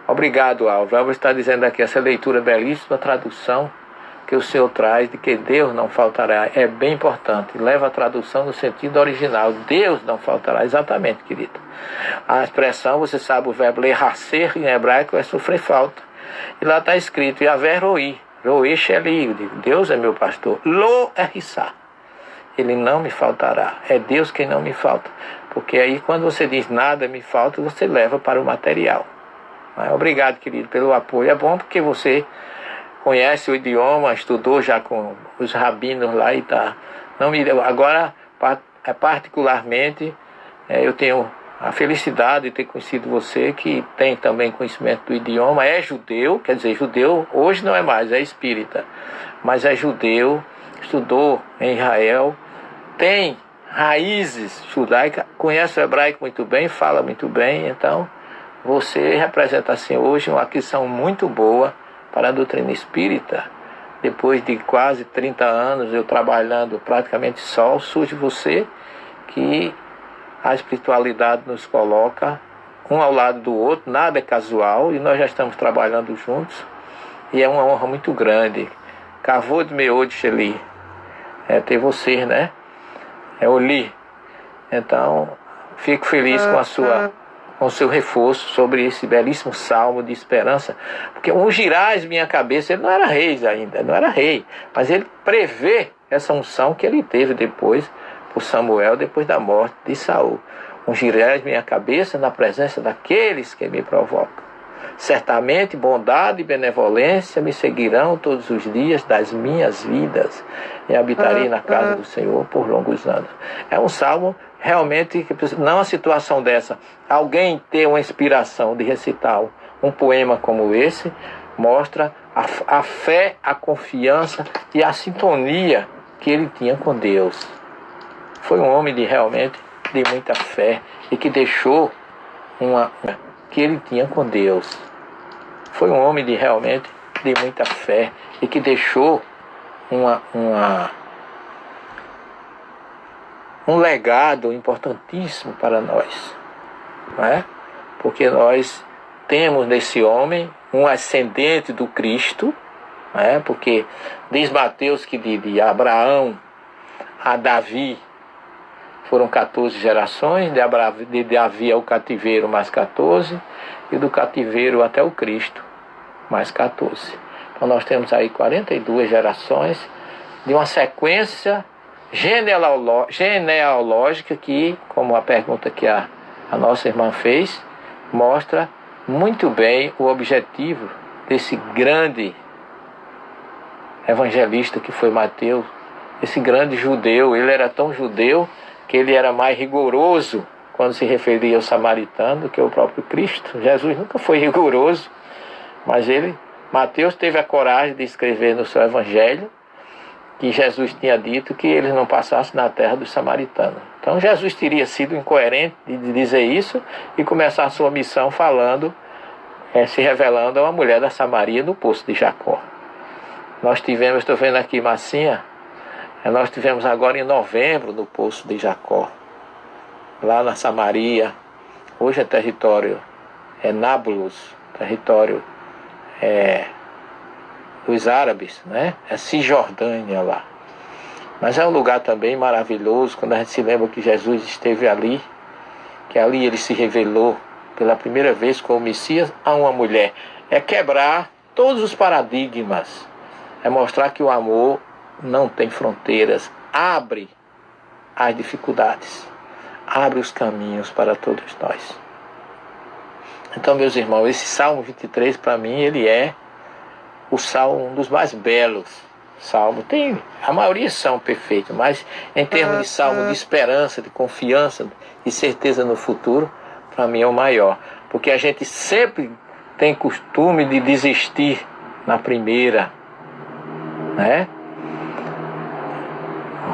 Obrigado, Álvaro. Álvaro está dizendo aqui essa leitura belíssima, tradução que o Senhor traz de que Deus não faltará. É bem importante. Leva a tradução no sentido original. Deus não faltará. Exatamente, querido. A expressão, você sabe, o verbo lerracer em hebraico é sofrer falta. E lá está escrito: Yavé roi, roi sheli, Deus é meu pastor. Lo erissá, ele não me faltará. É Deus quem não me falta. Porque aí quando você diz nada me falta, você leva para o material. Obrigado, querido, pelo apoio. É bom porque você conhece o idioma, estudou já com os rabinos lá e tá. Agora, particularmente, eu tenho a felicidade de ter conhecido você, que tem também conhecimento do idioma, é judeu, quer dizer, judeu hoje não é mais, é espírita, mas é judeu, estudou em Israel, tem raízes judaicas, conhece o hebraico muito bem, fala muito bem. Então você representa assim hoje uma aquisição muito boa para a doutrina espírita. Depois de quase 30 anos eu trabalhando praticamente só, surge você que a espiritualidade nos coloca um ao lado do outro, nada é casual, e nós já estamos trabalhando juntos, e é uma honra muito grande. Kavod meod sheli, ter você, né? Oli. Então, fico feliz com o seu reforço sobre esse belíssimo salmo de esperança, porque ungirás minha cabeça. Ele não era rei ainda, não era rei, mas ele prevê essa unção que ele teve depois por Samuel, depois da morte de Saul. Ungirás minha cabeça na presença daqueles que me provocam. Certamente bondade e benevolência me seguirão todos os dias das minhas vidas, e habitarei na casa do Senhor por longos anos. É um salmo realmente, não a situação dessa, alguém ter uma inspiração de recitar um poema como esse, mostra a fé, a confiança e a sintonia que ele tinha com Deus. Foi um homem realmente de muita fé, e que deixou que ele tinha com Deus. Foi um homem realmente de muita fé, e que deixou um legado importantíssimo para nós, não é? Porque nós temos nesse homem um ascendente do Cristo, não é? Porque diz Mateus que de Abraão a Davi foram 14 gerações, de Davi ao cativeiro mais 14, e do cativeiro até o Cristo mais 14. Então nós temos aí 42 gerações de uma sequência genealógica que, como a pergunta que a nossa irmã fez, mostra muito bem o objetivo desse grande evangelista que foi Mateus, esse grande judeu. Ele era tão judeu que ele era mais rigoroso quando se referia ao samaritano do que o próprio Cristo. Jesus nunca foi rigoroso, mas Mateus teve a coragem de escrever no seu evangelho que Jesus tinha dito que eles não passassem na terra dos samaritanos. Então Jesus teria sido incoerente de dizer isso e começar a sua missão falando, se revelando a uma mulher da Samaria no poço de Jacó. Nós tivemos, estou vendo aqui Massinha, nós tivemos agora em novembro no poço de Jacó, lá na Samaria. Hoje é território, Nábulos, território dos árabes, né? É Cisjordânia lá. Mas é um lugar também maravilhoso, quando a gente se lembra que Jesus esteve ali, que ali ele se revelou pela primeira vez como Messias a uma mulher. É quebrar todos os paradigmas, é mostrar que o amor não tem fronteiras, abre as dificuldades, abre os caminhos para todos nós. Então, meus irmãos, esse Salmo 23 para mim ele é o salmo, um dos mais belos salmos. A maioria são perfeitos, mas em termos de salmo de esperança, de confiança e certeza no futuro, para mim é o maior. Porque a gente sempre tem costume de desistir na primeira, né?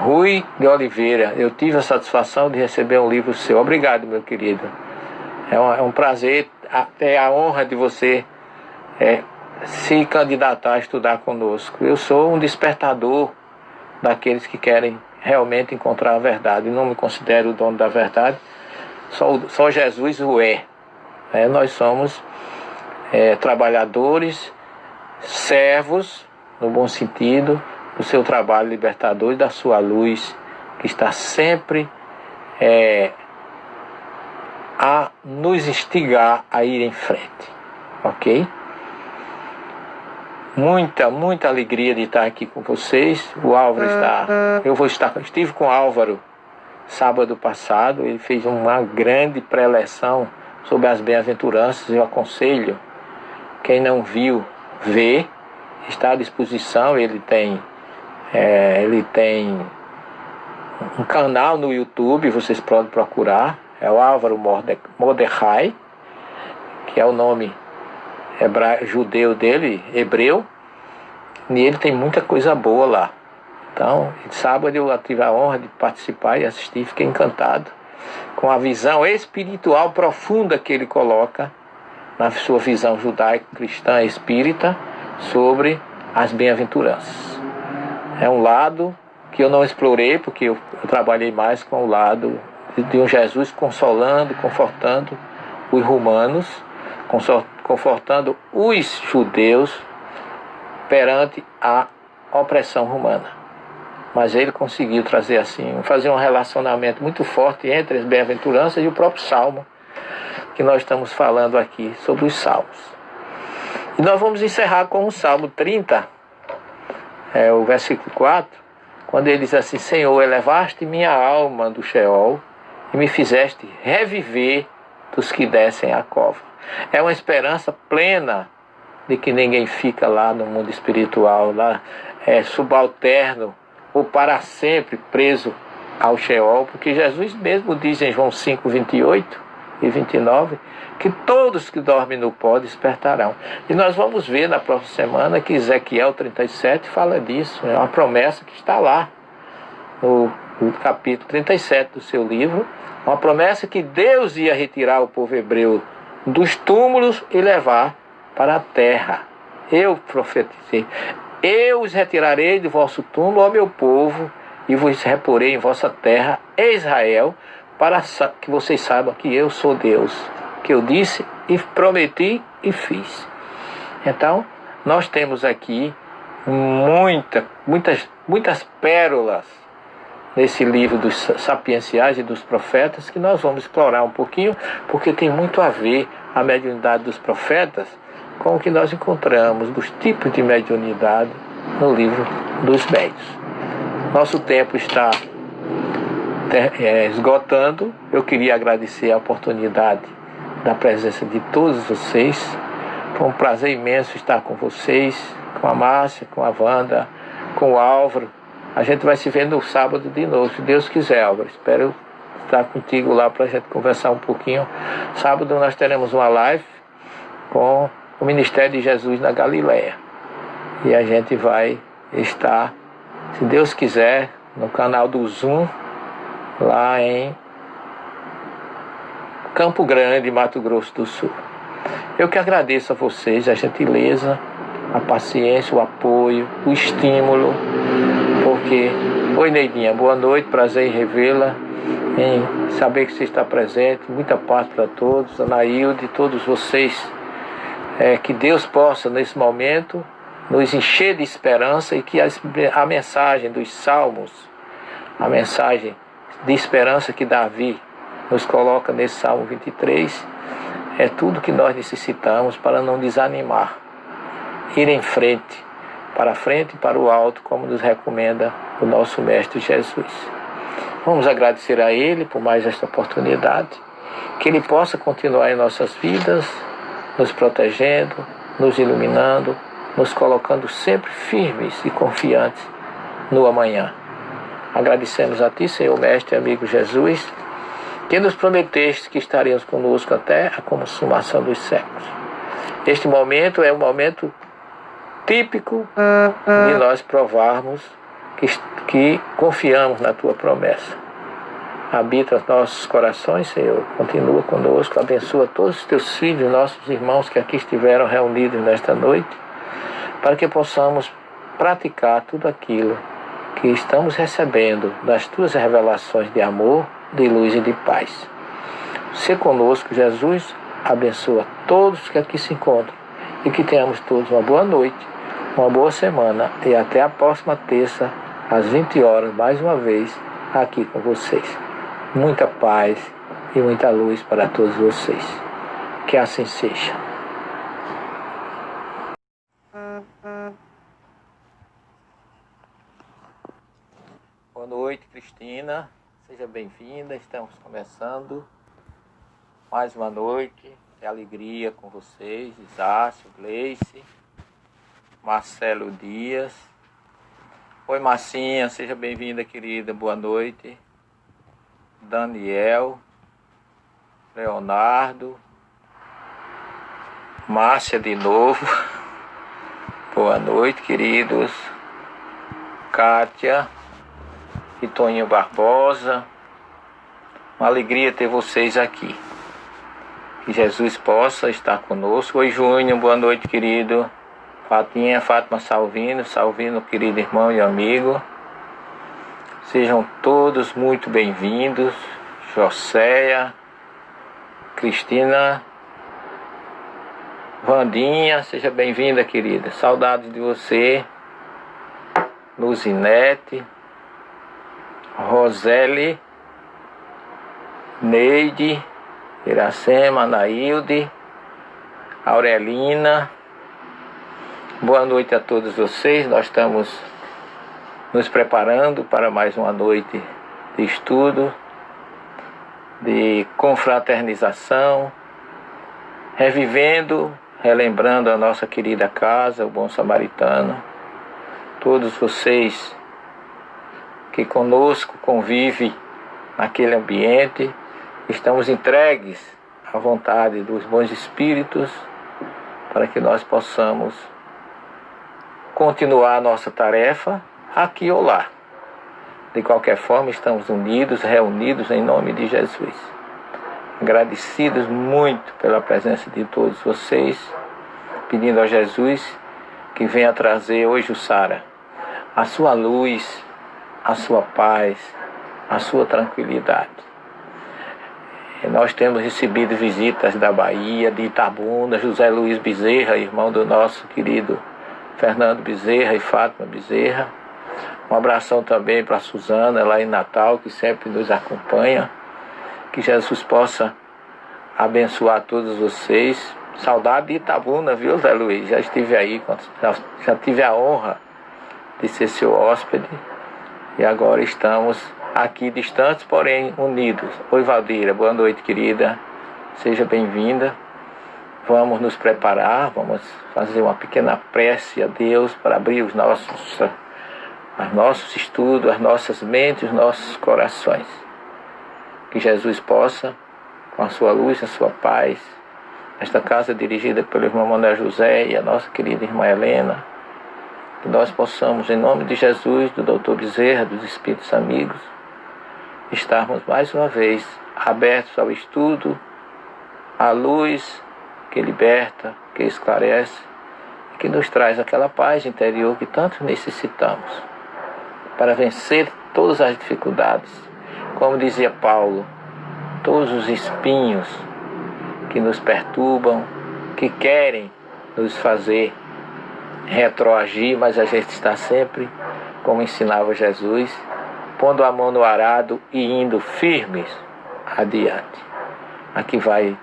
Rui de Oliveira, eu tive a satisfação de receber um livro seu. Obrigado, meu querido. É um prazer, ter a honra de você se candidatar a estudar conosco. Eu sou um despertador daqueles que querem realmente encontrar a verdade. Não me considero o dono da verdade, só Jesus o é. Nós somos trabalhadores, servos, no bom sentido, do seu trabalho libertador e da sua luz, que está sempre a nos instigar a ir em frente. Ok? Muita alegria de estar aqui com vocês. O Álvaro estive com o Álvaro sábado passado. Ele fez uma grande preleção sobre as bem-aventuranças. Eu aconselho quem não viu, ver. Está à disposição. Ele tem um canal no YouTube, vocês podem procurar. É o Álvaro Mordecai, que é o nome judeu dele, hebreu, e ele tem muita coisa boa lá. Então, sábado eu tive a honra de participar e assistir, fiquei encantado com a visão espiritual profunda que ele coloca na sua visão judaico-cristã espírita sobre as bem-aventuranças. É um lado que eu não explorei, porque eu trabalhei mais com o lado de um Jesus consolando, confortando os romanos, confortando os judeus perante a opressão romana. Mas ele conseguiu trazer assim, fazer um relacionamento muito forte entre as bem-aventuranças e o próprio Salmo, que nós estamos falando aqui sobre os Salmos. E nós vamos encerrar com o Salmo 30, o versículo 4, quando ele diz assim: Senhor, elevaste minha alma do Sheol e me fizeste reviver dos que descem à cova. É uma esperança plena de que ninguém fica lá no mundo espiritual, lá subalterno ou para sempre preso ao Sheol, porque Jesus mesmo diz em João 5, 28 e 29, que todos que dormem no pó despertarão. E nós vamos ver na próxima semana que Ezequiel 37 fala disso, é uma promessa que está lá no capítulo 37 do seu livro, uma promessa que Deus ia retirar o povo hebreu dos túmulos e levar para a terra. Eu profetizei: eu os retirarei de vosso túmulo, ó meu povo, e vos reporei em vossa terra, Israel, para que vocês saibam que eu sou Deus, que eu disse e prometi e fiz. Então, nós temos aqui muitas pérolas nesse livro dos sapienciais e dos profetas, que nós vamos explorar um pouquinho, porque tem muito a ver a mediunidade dos profetas com o que nós encontramos dos tipos de mediunidade no livro dos médiuns. Nosso tempo está esgotando. Eu queria agradecer a oportunidade da presença de todos vocês. Foi um prazer imenso estar com vocês, com a Márcia, com a Wanda, com o Álvaro, A gente vai se ver no sábado de novo, se Deus quiser, Álvaro. Espero estar contigo lá para a gente conversar um pouquinho. Sábado nós teremos uma live com o Ministério de Jesus na Galileia. E a gente vai estar, se Deus quiser, no canal do Zoom, lá em Campo Grande, Mato Grosso do Sul. Eu que agradeço a vocês a gentileza, a paciência, o apoio, o estímulo, porque... Oi, Neidinha, boa noite, prazer em revê-la, em saber que você está presente, muita paz para todos, Anaílde, todos vocês, que Deus possa, nesse momento, nos encher de esperança e que a mensagem dos Salmos, a mensagem de esperança que Davi nos coloca nesse Salmo 23, é tudo que nós necessitamos para não desanimar, ir em frente e para o alto, como nos recomenda o nosso Mestre Jesus. Vamos agradecer a Ele por mais esta oportunidade, que Ele possa continuar em nossas vidas, nos protegendo, nos iluminando, nos colocando sempre firmes e confiantes no amanhã. Agradecemos a Ti, Senhor Mestre e amigo Jesus, que nos prometeste que estaríamos conosco até a consumação dos séculos. Este momento é um momento típico de nós provarmos que confiamos na Tua promessa. Habita os nossos corações, Senhor, continua conosco, abençoa todos os Teus filhos, nossos irmãos que aqui estiveram reunidos nesta noite, para que possamos praticar tudo aquilo que estamos recebendo das Tuas revelações de amor, de luz e de paz. Se conosco, Jesus, abençoa todos que aqui se encontram e que tenhamos todos uma boa noite, uma boa semana e até a próxima terça, às 20 horas, mais uma vez, aqui com vocês. Muita paz e muita luz para todos vocês. Que assim seja. Boa noite, Cristina. Seja bem-vinda. Estamos começando mais uma noite de alegria com vocês. Isácio, Gleice, Marcelo Dias. Oi, Marcinha. Seja bem-vinda, querida. Boa noite. Daniel, Leonardo, Márcia de novo. Boa noite, queridos. Kátia e Toninho Barbosa. Uma alegria ter vocês aqui. Que Jesus possa estar conosco. Oi, Júnior, boa noite, querido. Fátima Salvino, querido irmão e amigo. Sejam todos muito bem-vindos. Joséia, Cristina, Vandinha, seja bem-vinda, querida. Saudades de você. Luzinete, Roseli, Neide, Iracema, Anaílde, Aurelina. Boa noite a todos vocês. Nós estamos nos preparando para mais uma noite de estudo, de confraternização, revivendo, relembrando a nossa querida casa, o Bom Samaritano. Todos vocês que conosco convivem naquele ambiente, estamos entregues à vontade dos bons espíritos para que nós possamos continuar a nossa tarefa aqui ou lá. De qualquer forma, estamos unidos, reunidos em nome de Jesus. Agradecidos muito pela presença de todos vocês, pedindo a Jesus que venha trazer hoje, Sara, a sua luz, a sua paz, a sua tranquilidade. E nós temos recebido visitas da Bahia, de Itabuna, José Luiz Bezerra, irmão do nosso querido Fernando Bezerra e Fátima Bezerra. Um abração também para a Suzana, lá em Natal, que sempre nos acompanha. Que Jesus possa abençoar todos vocês. Saudade de Itabuna, viu, Zé Luiz? Já estive aí, já tive a honra de ser seu hóspede. E agora estamos aqui distantes, porém unidos. Oi, Valdeira, boa noite, querida. Seja bem-vinda. Vamos nos preparar, vamos fazer uma pequena prece a Deus para abrir aos nossos estudos, às nossas mentes, os nossos corações. Que Jesus possa, com a sua luz, a sua paz, esta casa dirigida pelo irmão Manuel José e a nossa querida irmã Helena, que nós possamos, em nome de Jesus, do Dr. Bezerra, dos Espíritos Amigos, estarmos mais uma vez abertos ao estudo, à luz que liberta, que esclarece, que nos traz aquela paz interior que tanto necessitamos para vencer todas as dificuldades. Como dizia Paulo, todos os espinhos que nos perturbam, que querem nos fazer retroagir, mas a gente está sempre, como ensinava Jesus, pondo a mão no arado e indo firmes adiante. Aqui vai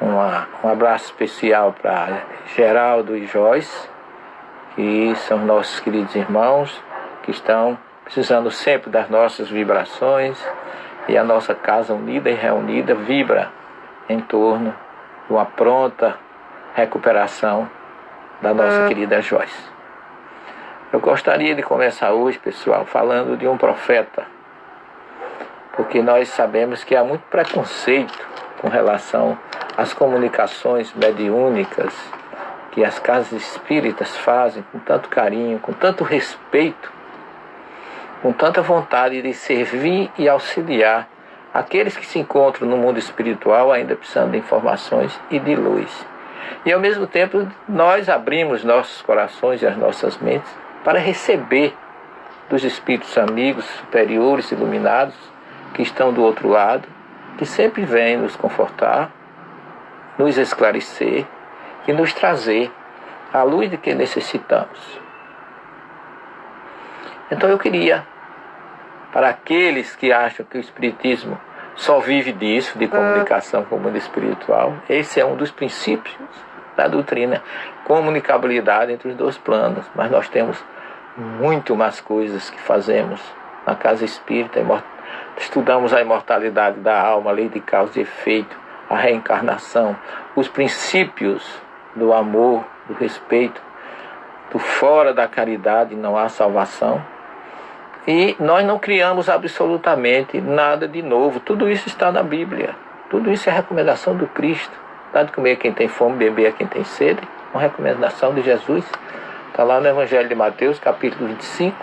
um abraço especial para Geraldo e Joyce, que são nossos queridos irmãos, que estão precisando sempre das nossas vibrações, e a nossa casa unida e reunida vibra em torno de uma pronta recuperação da nossa querida Joyce. Eu gostaria de começar hoje, pessoal, falando de um profeta, porque nós sabemos que há muito preconceito com relação às comunicações mediúnicas que as casas espíritas fazem com tanto carinho, com tanto respeito, com tanta vontade de servir e auxiliar aqueles que se encontram no mundo espiritual ainda precisando de informações e de luz. E ao mesmo tempo nós abrimos nossos corações e as nossas mentes para receber dos espíritos amigos, superiores, iluminados, que estão do outro lado, que sempre vêm nos confortar, nos esclarecer e nos trazer a luz de que necessitamos. Então eu queria, para aqueles que acham que o Espiritismo só vive disso, de comunicação com o mundo espiritual, esse é um dos princípios da doutrina, comunicabilidade entre os dois planos, mas nós temos muito mais coisas que fazemos na casa espírita. Estudamos a imortalidade da alma, a lei de causa e efeito, a reencarnação, os princípios do amor, do respeito, do fora da caridade não há salvação. E nós não criamos absolutamente nada de novo. Tudo isso está na Bíblia. Tudo isso é recomendação do Cristo. Dá de comer a quem tem fome, beber a quem tem sede. Uma recomendação de Jesus. Está lá no Evangelho de Mateus, capítulo 25.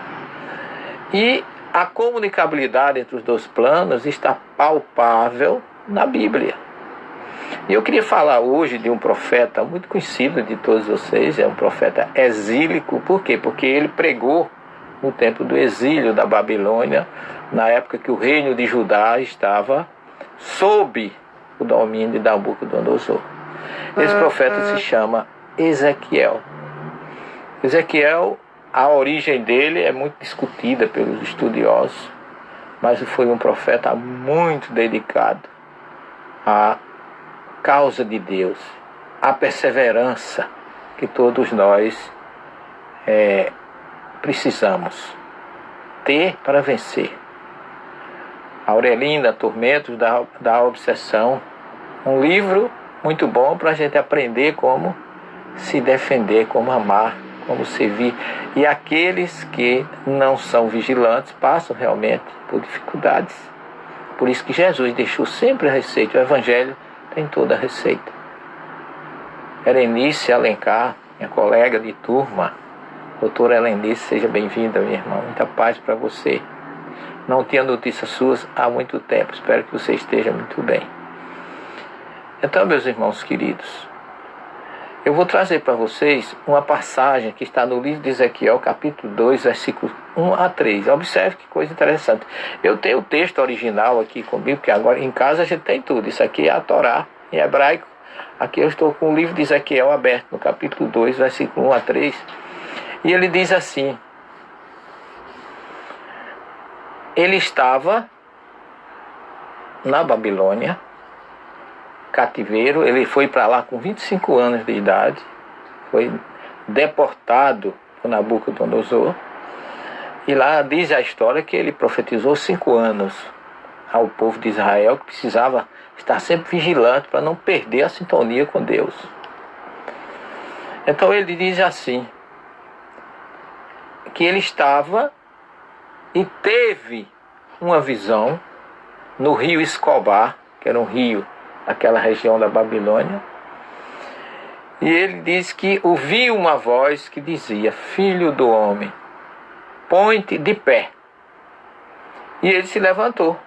E a comunicabilidade entre os dois planos está palpável na Bíblia. E eu queria falar hoje de um profeta muito conhecido de todos vocês. É um profeta exílico. Por quê? Porque ele pregou no tempo do exílio da Babilônia, na época que o reino de Judá estava sob o domínio de Nabucodonosor. Esse profeta se chama Ezequiel. Ezequiel, a origem dele é muito discutida pelos estudiosos, mas foi um profeta muito dedicado à causa de Deus, à perseverança que todos nós precisamos ter para vencer. Aurelinda, Tormentos da Obsessão, um livro muito bom para a gente aprender como se defender, como amar, como servir. E aqueles que não são vigilantes passam realmente por dificuldades. Por isso que Jesus deixou sempre a receita. O Evangelho tem toda a receita. Helenice Alencar, minha colega de turma, doutora Helenice, seja bem-vinda, minha irmã. Muita paz para você. Não tinha notícias suas há muito tempo. Espero que você esteja muito bem. Então, meus irmãos queridos, eu vou trazer para vocês uma passagem que está no livro de Ezequiel, capítulo 2, versículos 1 a 3. Observe que coisa interessante. Eu tenho o texto original aqui comigo, porque agora em casa a gente tem tudo. Isso aqui é a Torá em hebraico. Aqui eu estou com o livro de Ezequiel aberto, no capítulo 2, versículo 1 a 3. E ele diz assim: ele estava na Babilônia, cativeiro. Ele foi para lá com 25 anos de idade, foi deportado por Nabucodonosor, e lá diz a história que ele profetizou 5 anos ao povo de Israel, que precisava estar sempre vigilante para não perder a sintonia com Deus. Então ele diz assim, que ele estava e teve uma visão no rio Escobar, que era um rio daquela região da Babilônia. E ele diz que ouviu uma voz que dizia: Filho do homem, põe-te de pé. E ele se levantou.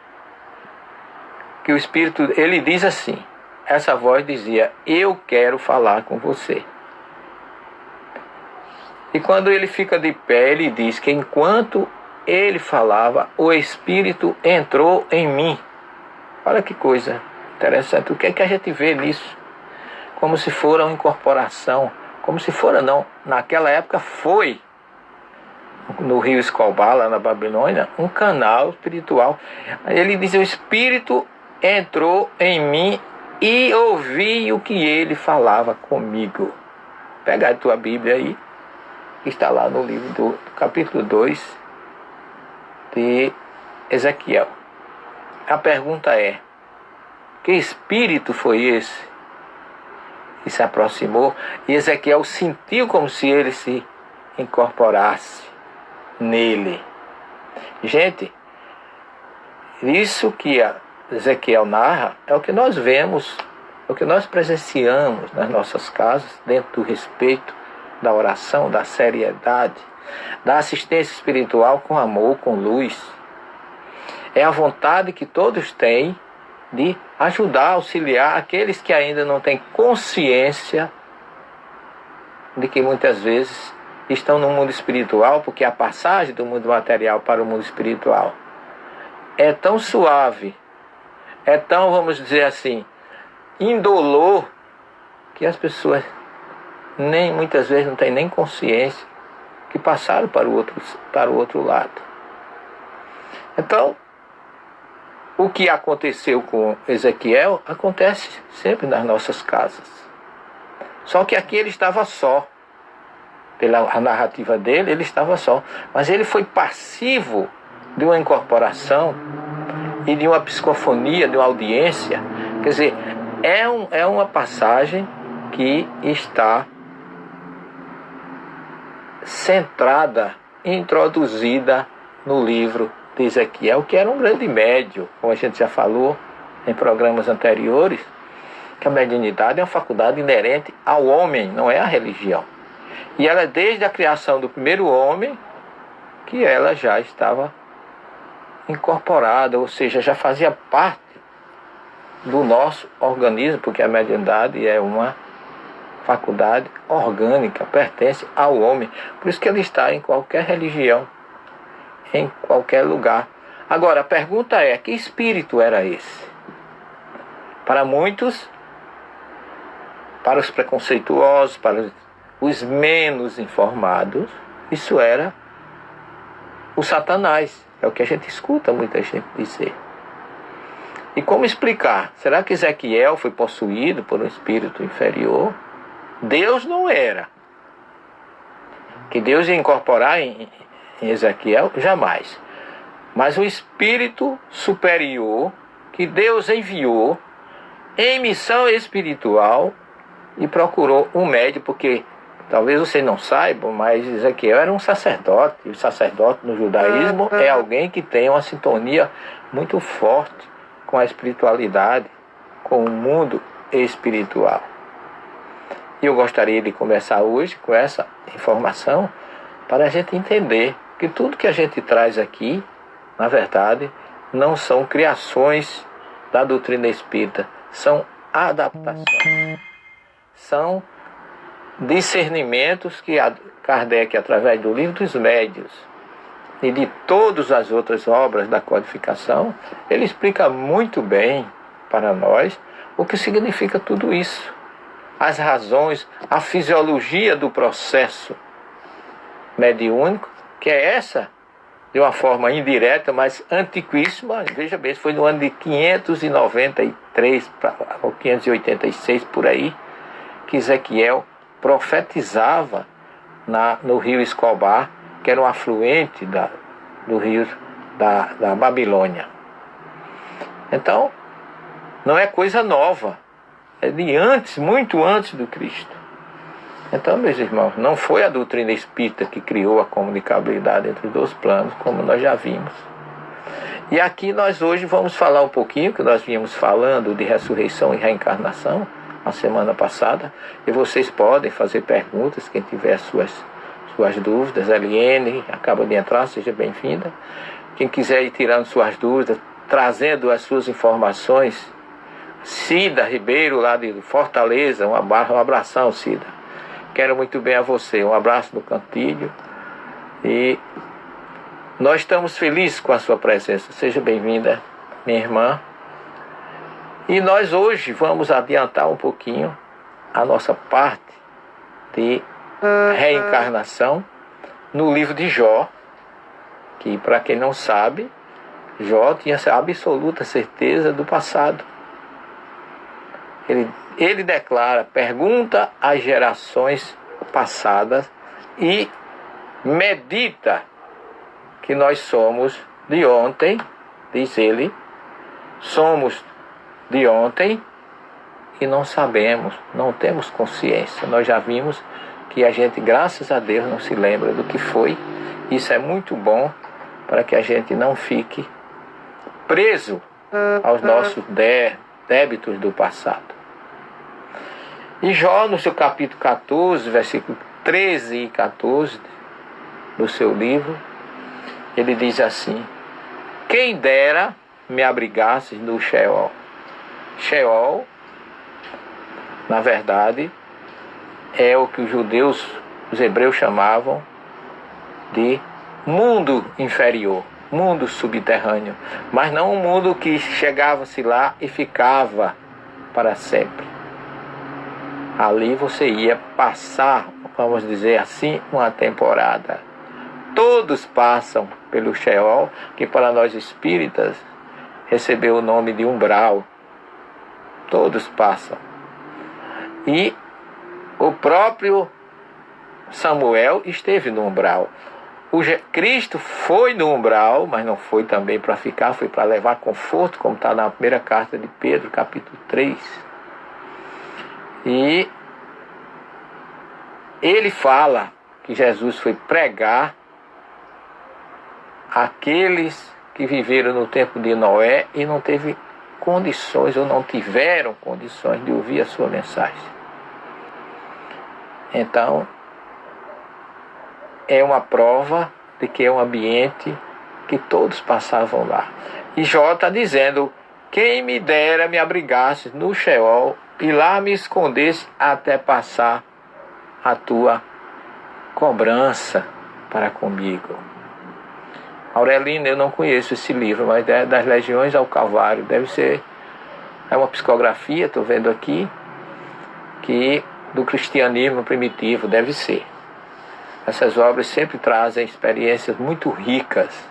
Que o Espírito, ele diz assim, essa voz dizia: eu quero falar com você. E quando ele fica de pé, ele diz que enquanto ele falava, o Espírito entrou em mim. Olha que coisa interessante. O que é que a gente vê nisso? Como se fora uma incorporação. Como se fora, não. Naquela época foi, no rio Escobar, lá na Babilônia, um canal espiritual. Ele diz: o Espírito entrou em mim e ouvi o que ele falava comigo. Pega a tua Bíblia aí, que está lá no livro do capítulo 2 de Ezequiel. A pergunta é: que espírito foi esse que se aproximou? E Ezequiel sentiu como se ele se incorporasse nele. Gente, isso que Ezequiel narra é o que nós vemos, é o que nós presenciamos nas nossas casas, dentro do respeito, da oração, da seriedade, da assistência espiritual com amor, com luz. É a vontade que todos têm de ajudar, auxiliar aqueles que ainda não têm consciência de que muitas vezes estão no mundo espiritual, porque a passagem do mundo material para o mundo espiritual é tão suave, é tão, vamos dizer assim, indolor, que as pessoas muitas vezes não têm nem consciência que passaram para o outro lado. Então, o que aconteceu com Ezequiel acontece sempre nas nossas casas. Só que aqui ele estava só. Pela a narrativa dele, ele estava só. Mas ele foi passivo de uma incorporação e de uma psicofonia, de uma audiência. Quer dizer, é uma passagem que está centrada, introduzida no livro de Ezequiel, que era um grande médium, como a gente já falou em programas anteriores, que a mediunidade é uma faculdade inerente ao homem, não é à religião. E ela, desde a criação do primeiro homem, que ela já estava incorporada, ou seja, já fazia parte do nosso organismo, porque a mediunidade é uma faculdade orgânica, pertence ao homem. Por isso que ele está em qualquer religião, em qualquer lugar. Agora, a pergunta é: que espírito era esse? Para muitos, para os preconceituosos, para os menos informados, isso era o Satanás. É o que a gente escuta muita gente dizer. E como explicar? Será que Ezequiel foi possuído por um espírito inferior? Deus não era. Que Deus ia incorporar em Ezequiel? Jamais. Mas o espírito superior que Deus enviou em missão espiritual e procurou um médium, porque talvez vocês não saibam, mas Ezequiel era um sacerdote. E o sacerdote no judaísmo é alguém que tem uma sintonia muito forte com a espiritualidade, com o mundo espiritual. E eu gostaria de começar hoje com essa informação para a gente entender que tudo que a gente traz aqui, na verdade, não são criações da doutrina espírita, são adaptações, são discernimentos que Kardec, através do Livro dos Médiuns e de todas as outras obras da codificação, ele explica muito bem para nós o que significa tudo isso. As razões, a fisiologia do processo mediúnico, que é essa, de uma forma indireta, mas antiquíssima. Veja bem, foi no ano de 593 ou 586, por aí, que Ezequiel profetizava no rio Escobar, que era um afluente do rio da Babilônia. Então, não é coisa nova. É de antes, muito antes do Cristo. Então, meus irmãos, não foi a doutrina espírita que criou a comunicabilidade entre os dois planos, como nós já vimos. E aqui nós hoje vamos falar um pouquinho, que nós vínhamos falando de ressurreição e reencarnação, a semana passada, e vocês podem fazer perguntas, quem tiver suas dúvidas. Eliane acaba de entrar, seja bem-vinda. Quem quiser ir tirando suas dúvidas, trazendo as suas informações, Cida Ribeiro, lá de Fortaleza, um abração, Cida. Quero muito bem a você, um abraço no Cantilho. E nós estamos felizes com a sua presença. Seja bem-vinda, minha irmã. E nós hoje vamos adiantar um pouquinho a nossa parte de reencarnação no livro de Jó, que, para quem não sabe, Jó tinha essa absoluta certeza do passado. Ele declara, pergunta às gerações passadas e medita que nós somos de ontem, diz ele, somos de ontem e não sabemos, não temos consciência. Nós já vimos que a gente, graças a Deus, não se lembra do que foi. Isso é muito bom para que a gente não fique preso aos nossos débitos do passado. E Jó, no seu capítulo 14, versículo 13 e 14 do seu livro, ele diz assim: quem dera me abrigasse no Sheol. Sheol, na verdade, é o que os hebreus chamavam de mundo inferior, mundo subterrâneo, mas não um mundo que chegava-se lá e ficava para sempre. Ali você ia passar, vamos dizer assim, uma temporada. Todos passam pelo Sheol, que para nós espíritas recebeu o nome de umbral. Todos passam. E o próprio Samuel esteve no umbral. Cristo foi no umbral, mas não foi também para ficar, foi para levar conforto, como está na primeira carta de Pedro, capítulo 3. E ele fala que Jesus foi pregar aqueles que viveram no tempo de Noé e não teve condições, ou não tiveram condições de ouvir a sua mensagem. Então, é uma prova de que é um ambiente que todos passavam lá. E Jó está dizendo: quem me dera me abrigasse no Sheol e lá me escondesse até passar a tua cobrança para comigo. Aurelina, eu não conheço esse livro, mas é das Legiões ao Calvário. Deve ser, é uma psicografia, estou vendo aqui, que do cristianismo primitivo, deve ser. Essas obras sempre trazem experiências muito ricas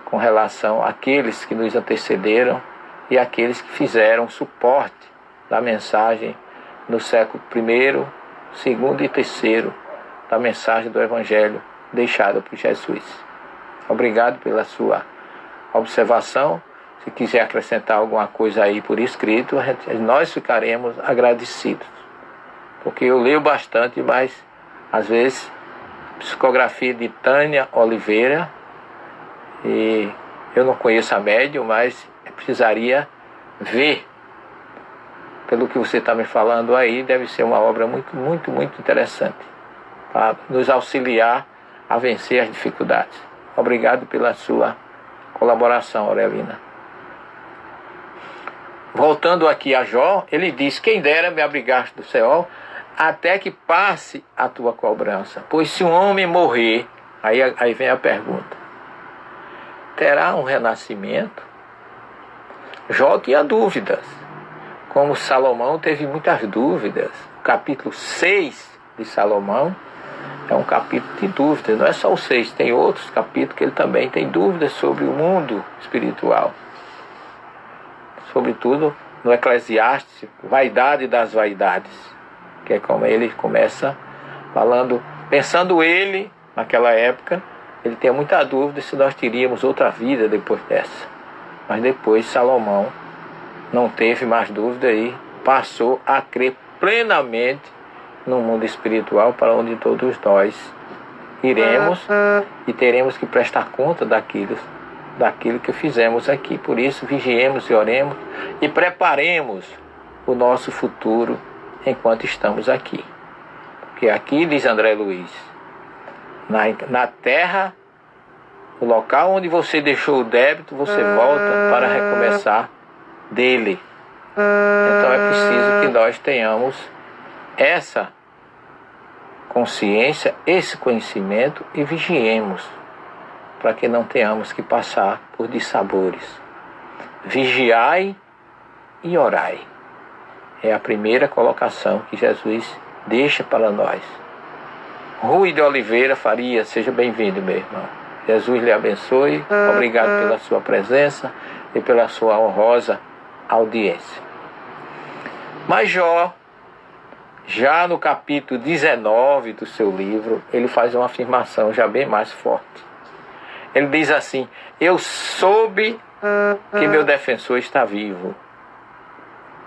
com relação àqueles que nos antecederam e àqueles que fizeram suporte da mensagem no século I, segundo e terceiro da mensagem do Evangelho deixada por Jesus. Obrigado pela sua observação. Se quiser acrescentar alguma coisa aí por escrito, nós ficaremos agradecidos. Porque eu leio bastante, mas às vezes psicografia de Tânia Oliveira, e eu não conheço a médium, mas precisaria ver. Pelo que você está me falando aí, deve ser uma obra muito, muito, muito interessante para nos auxiliar a vencer as dificuldades. Obrigado pela sua colaboração, Aurelina. Voltando aqui a Jó, ele diz: quem dera me abrigaste do Sheol até que passe a tua cobrança. Pois se um homem morrer, aí vem a pergunta, terá um renascimento? Jó tinha dúvidas, como Salomão teve muitas dúvidas. O capítulo 6 de Salomão é um capítulo de dúvidas. Não é só o 6, tem outros capítulos que ele também tem dúvidas sobre o mundo espiritual. Sobretudo no Eclesiastes, vaidade das vaidades, que é como ele começa falando, pensando ele, naquela época, ele tinha muita dúvida se nós teríamos outra vida depois dessa. Mas depois Salomão não teve mais dúvida e passou a crer plenamente no mundo espiritual, para onde todos nós iremos e teremos que prestar conta daquilo que fizemos aqui. Por isso, vigiemos e oremos e preparemos o nosso futuro enquanto estamos aqui. Porque aqui, diz André Luiz, na terra, o local onde você deixou o débito, você volta para recomeçar dele. Então é preciso que nós tenhamos essa consciência, esse conhecimento e vigiemos para que não tenhamos que passar por dissabores. Vigiai e orai. É a primeira colocação que Jesus deixa para nós. Rui de Oliveira Faria, seja bem-vindo, meu irmão. Jesus lhe abençoe. Obrigado pela sua presença e pela sua honrosa audiência. Mas Jó, já no capítulo 19 do seu livro, ele faz uma afirmação já bem mais forte. Ele diz assim: eu soube que meu defensor está vivo.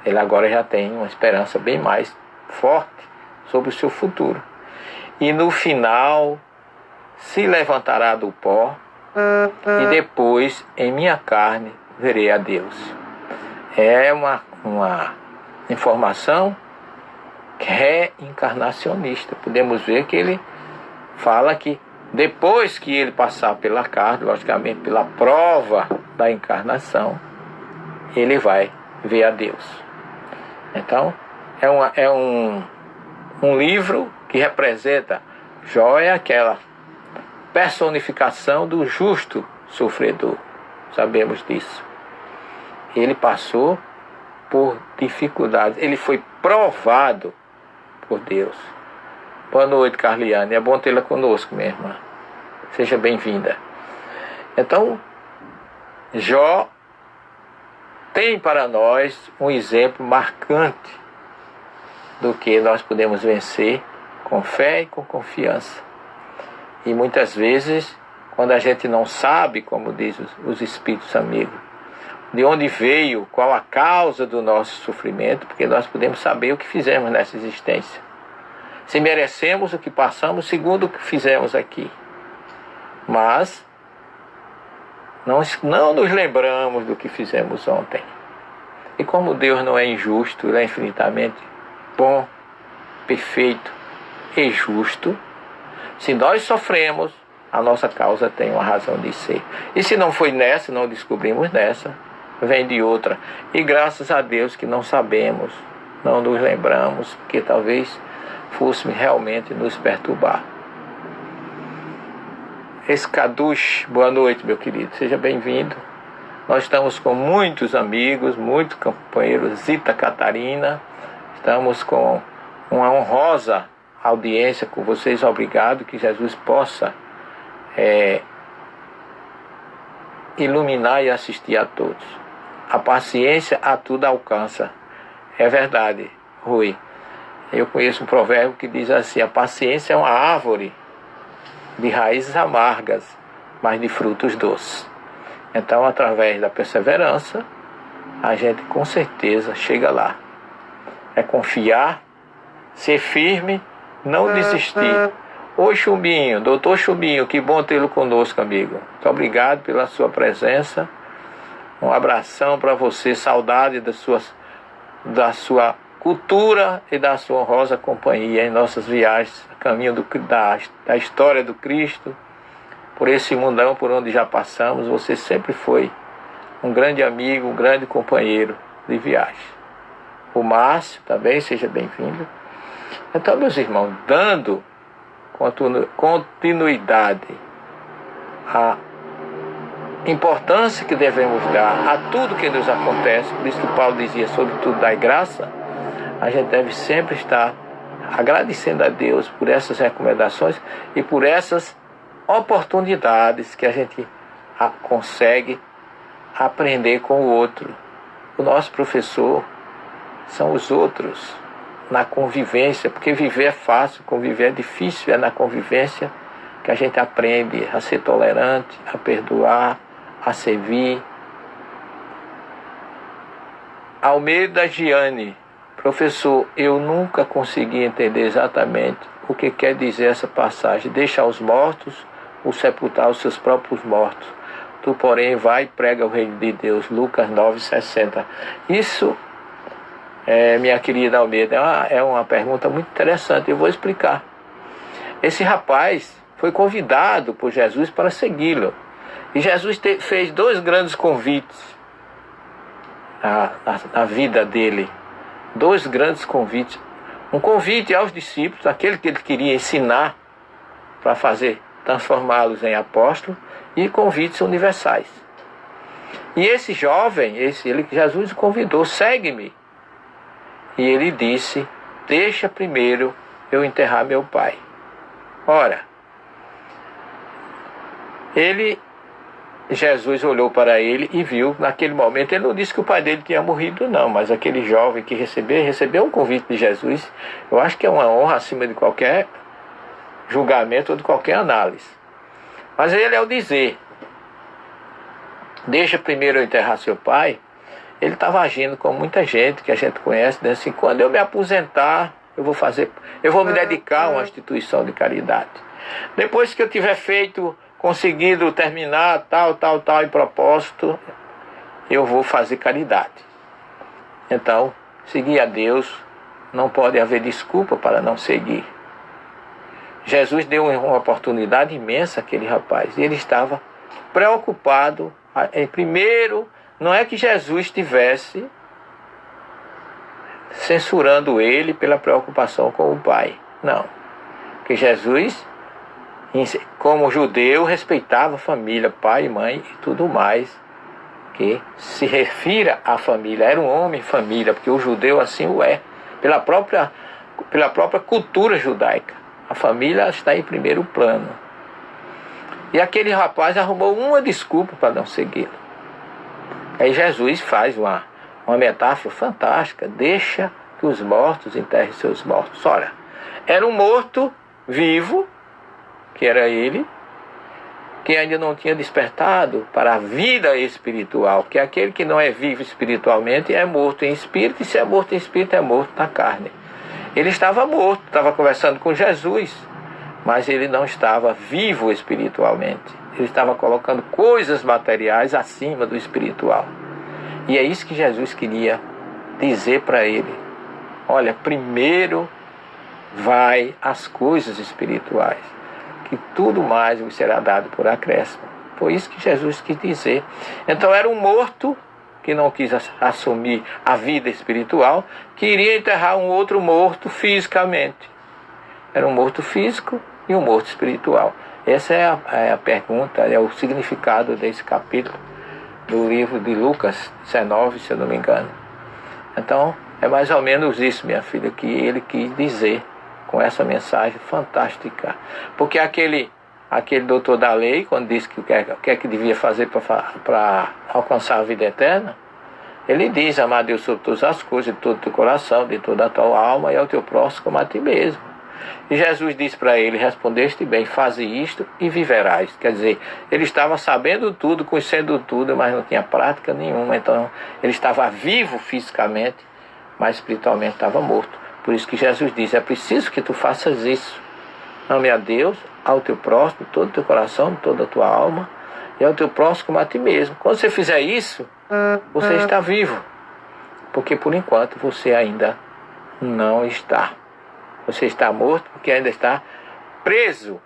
Ele agora já tem uma esperança bem mais forte sobre o seu futuro. E no final se levantará do pó, e depois em minha carne verei a Deus. É uma informação reencarnacionista. Podemos ver que ele fala que depois que ele passar pela carne, logicamente pela prova da encarnação, ele vai ver a Deus. Então, é um livro que representa, Jó é aquela personificação do justo sofredor. Sabemos disso. Ele passou por dificuldades, ele foi provado por Deus. Boa noite, Carliane, é bom tê-la conosco, minha irmã. Seja bem-vinda. Então, Jó tem para nós um exemplo marcante do que nós podemos vencer com fé e com confiança. E muitas vezes, quando a gente não sabe, como diz os espíritos amigos, de onde veio, qual a causa do nosso sofrimento, porque nós podemos saber o que fizemos nessa existência. Se merecemos o que passamos segundo o que fizemos aqui. Mas não nos lembramos do que fizemos ontem. E como Deus não é injusto, Ele é infinitamente bom, perfeito e justo, se nós sofremos, a nossa causa tem uma razão de ser. E se não foi nessa, não descobrimos nessa, vem de outra. E graças a Deus que não sabemos, não nos lembramos, porque talvez fosse realmente nos perturbar. Escaduche, boa noite, meu querido, seja bem-vindo. Nós estamos com muitos amigos, muitos companheiros, Zita Catarina, estamos com uma honrosa audiência com vocês. Obrigado, que Jesus possa iluminar e assistir a todos. A paciência a tudo alcança. É verdade, Rui. Eu conheço um provérbio que diz assim: a paciência é uma árvore de raízes amargas, mas de frutos doces. Então, através da perseverança, a gente com certeza chega lá. É confiar, ser firme, não desistir. Oi, Chumbinho, doutor Chumbinho, que bom tê-lo conosco, amigo. Muito obrigado pela sua presença. Um abração para você, saudade da sua cultura e da sua honrosa companhia em nossas viagens, a caminho da história do Cristo, por esse mundão por onde já passamos. Você sempre foi um grande amigo, um grande companheiro de viagem. O Márcio também, seja bem-vindo. Então, meus irmãos, dando continuidade à importância que devemos dar a tudo que nos acontece, por isso que Paulo dizia: sobretudo dai graça, a gente deve sempre estar agradecendo a Deus por essas recomendações e por essas oportunidades que a gente consegue aprender com o outro. O nosso professor são os outros, na convivência, porque viver é fácil, conviver é difícil. É na convivência que a gente aprende a ser tolerante, a perdoar, a servir. Almeida Giane, Professor, eu nunca consegui entender exatamente o que quer dizer essa passagem. Deixa aos mortos ou sepultar os seus próprios mortos. Tu, porém, vai e prega o reino de Deus. Lucas 9,60. Isso, minha querida Almeida, é uma pergunta muito interessante. Eu vou explicar. Esse rapaz foi convidado por Jesus para segui-lo. E Jesus fez 2 grandes convites na vida dele. 2 grandes convites. Um convite aos discípulos, aquele que ele queria ensinar para transformá-los em apóstolos, e convites universais. E esse jovem, Jesus o convidou, segue-me. E ele disse, deixa primeiro eu enterrar meu pai. Ora, Jesus olhou para ele e viu, naquele momento, ele não disse que o pai dele tinha morrido não, mas aquele jovem que recebeu um convite de Jesus, eu acho que é uma honra acima de qualquer julgamento ou de qualquer análise. Mas ele, ao dizer, deixa primeiro eu enterrar seu pai, ele estava agindo com muita gente que a gente conhece, dizendo assim, quando eu me aposentar, eu vou me dedicar a uma instituição de caridade. Depois que eu tiver conseguido terminar tal em propósito, eu vou fazer caridade. Então, seguir a Deus, não pode haver desculpa para não seguir. Jesus deu uma oportunidade imensa àquele rapaz, e ele estava preocupado. Primeiro, não é que Jesus estivesse censurando ele pela preocupação com o pai, não. Porque Jesus, como judeu, respeitava a família, pai e mãe e tudo mais que se refira à família. Era um homem família, porque o judeu assim o é, pela própria cultura judaica. A família está em primeiro plano. E aquele rapaz arrumou uma desculpa para não segui-lo. Aí Jesus faz uma metáfora fantástica. Deixa que os mortos enterrem seus mortos. Olha, era um morto vivo, que era ele, que ainda não tinha despertado para a vida espiritual, que aquele que não é vivo espiritualmente é morto em espírito, e se é morto em espírito é morto na carne. Ele estava morto, estava conversando com Jesus, mas ele não estava vivo espiritualmente. Ele estava colocando coisas materiais acima do espiritual. E é isso que Jesus queria dizer para ele. Olha, primeiro vai às coisas espirituais, que tudo mais vos será dado por acréscimo. Foi isso que Jesus quis dizer. Então era um morto que não quis assumir a vida espiritual, que iria enterrar um outro morto fisicamente. Era um morto físico e um morto espiritual. Essa é a pergunta, é o significado desse capítulo do livro de Lucas 19, se eu não me engano. Então, é mais ou menos isso, minha filha, que ele quis dizer com essa mensagem fantástica. Porque aquele doutor da lei, quando disse que o que é que devia fazer para alcançar a vida eterna, ele diz, amar a Deus sobre todas as coisas, de todo o teu coração, de toda a tua alma, e ao teu próximo como a ti mesmo. E Jesus disse para ele, respondeste bem, faze isto e viverás. Quer dizer, ele estava sabendo tudo, conhecendo tudo, mas não tinha prática nenhuma. Então, ele estava vivo fisicamente, mas espiritualmente estava morto. Por isso que Jesus diz, é preciso que tu faças isso. Ame a Deus, ao teu próximo, de todo o teu coração, de toda a tua alma, e ao teu próximo como a ti mesmo. Quando você fizer isso, você está vivo. Porque por enquanto você ainda não está. Você está morto porque ainda está preso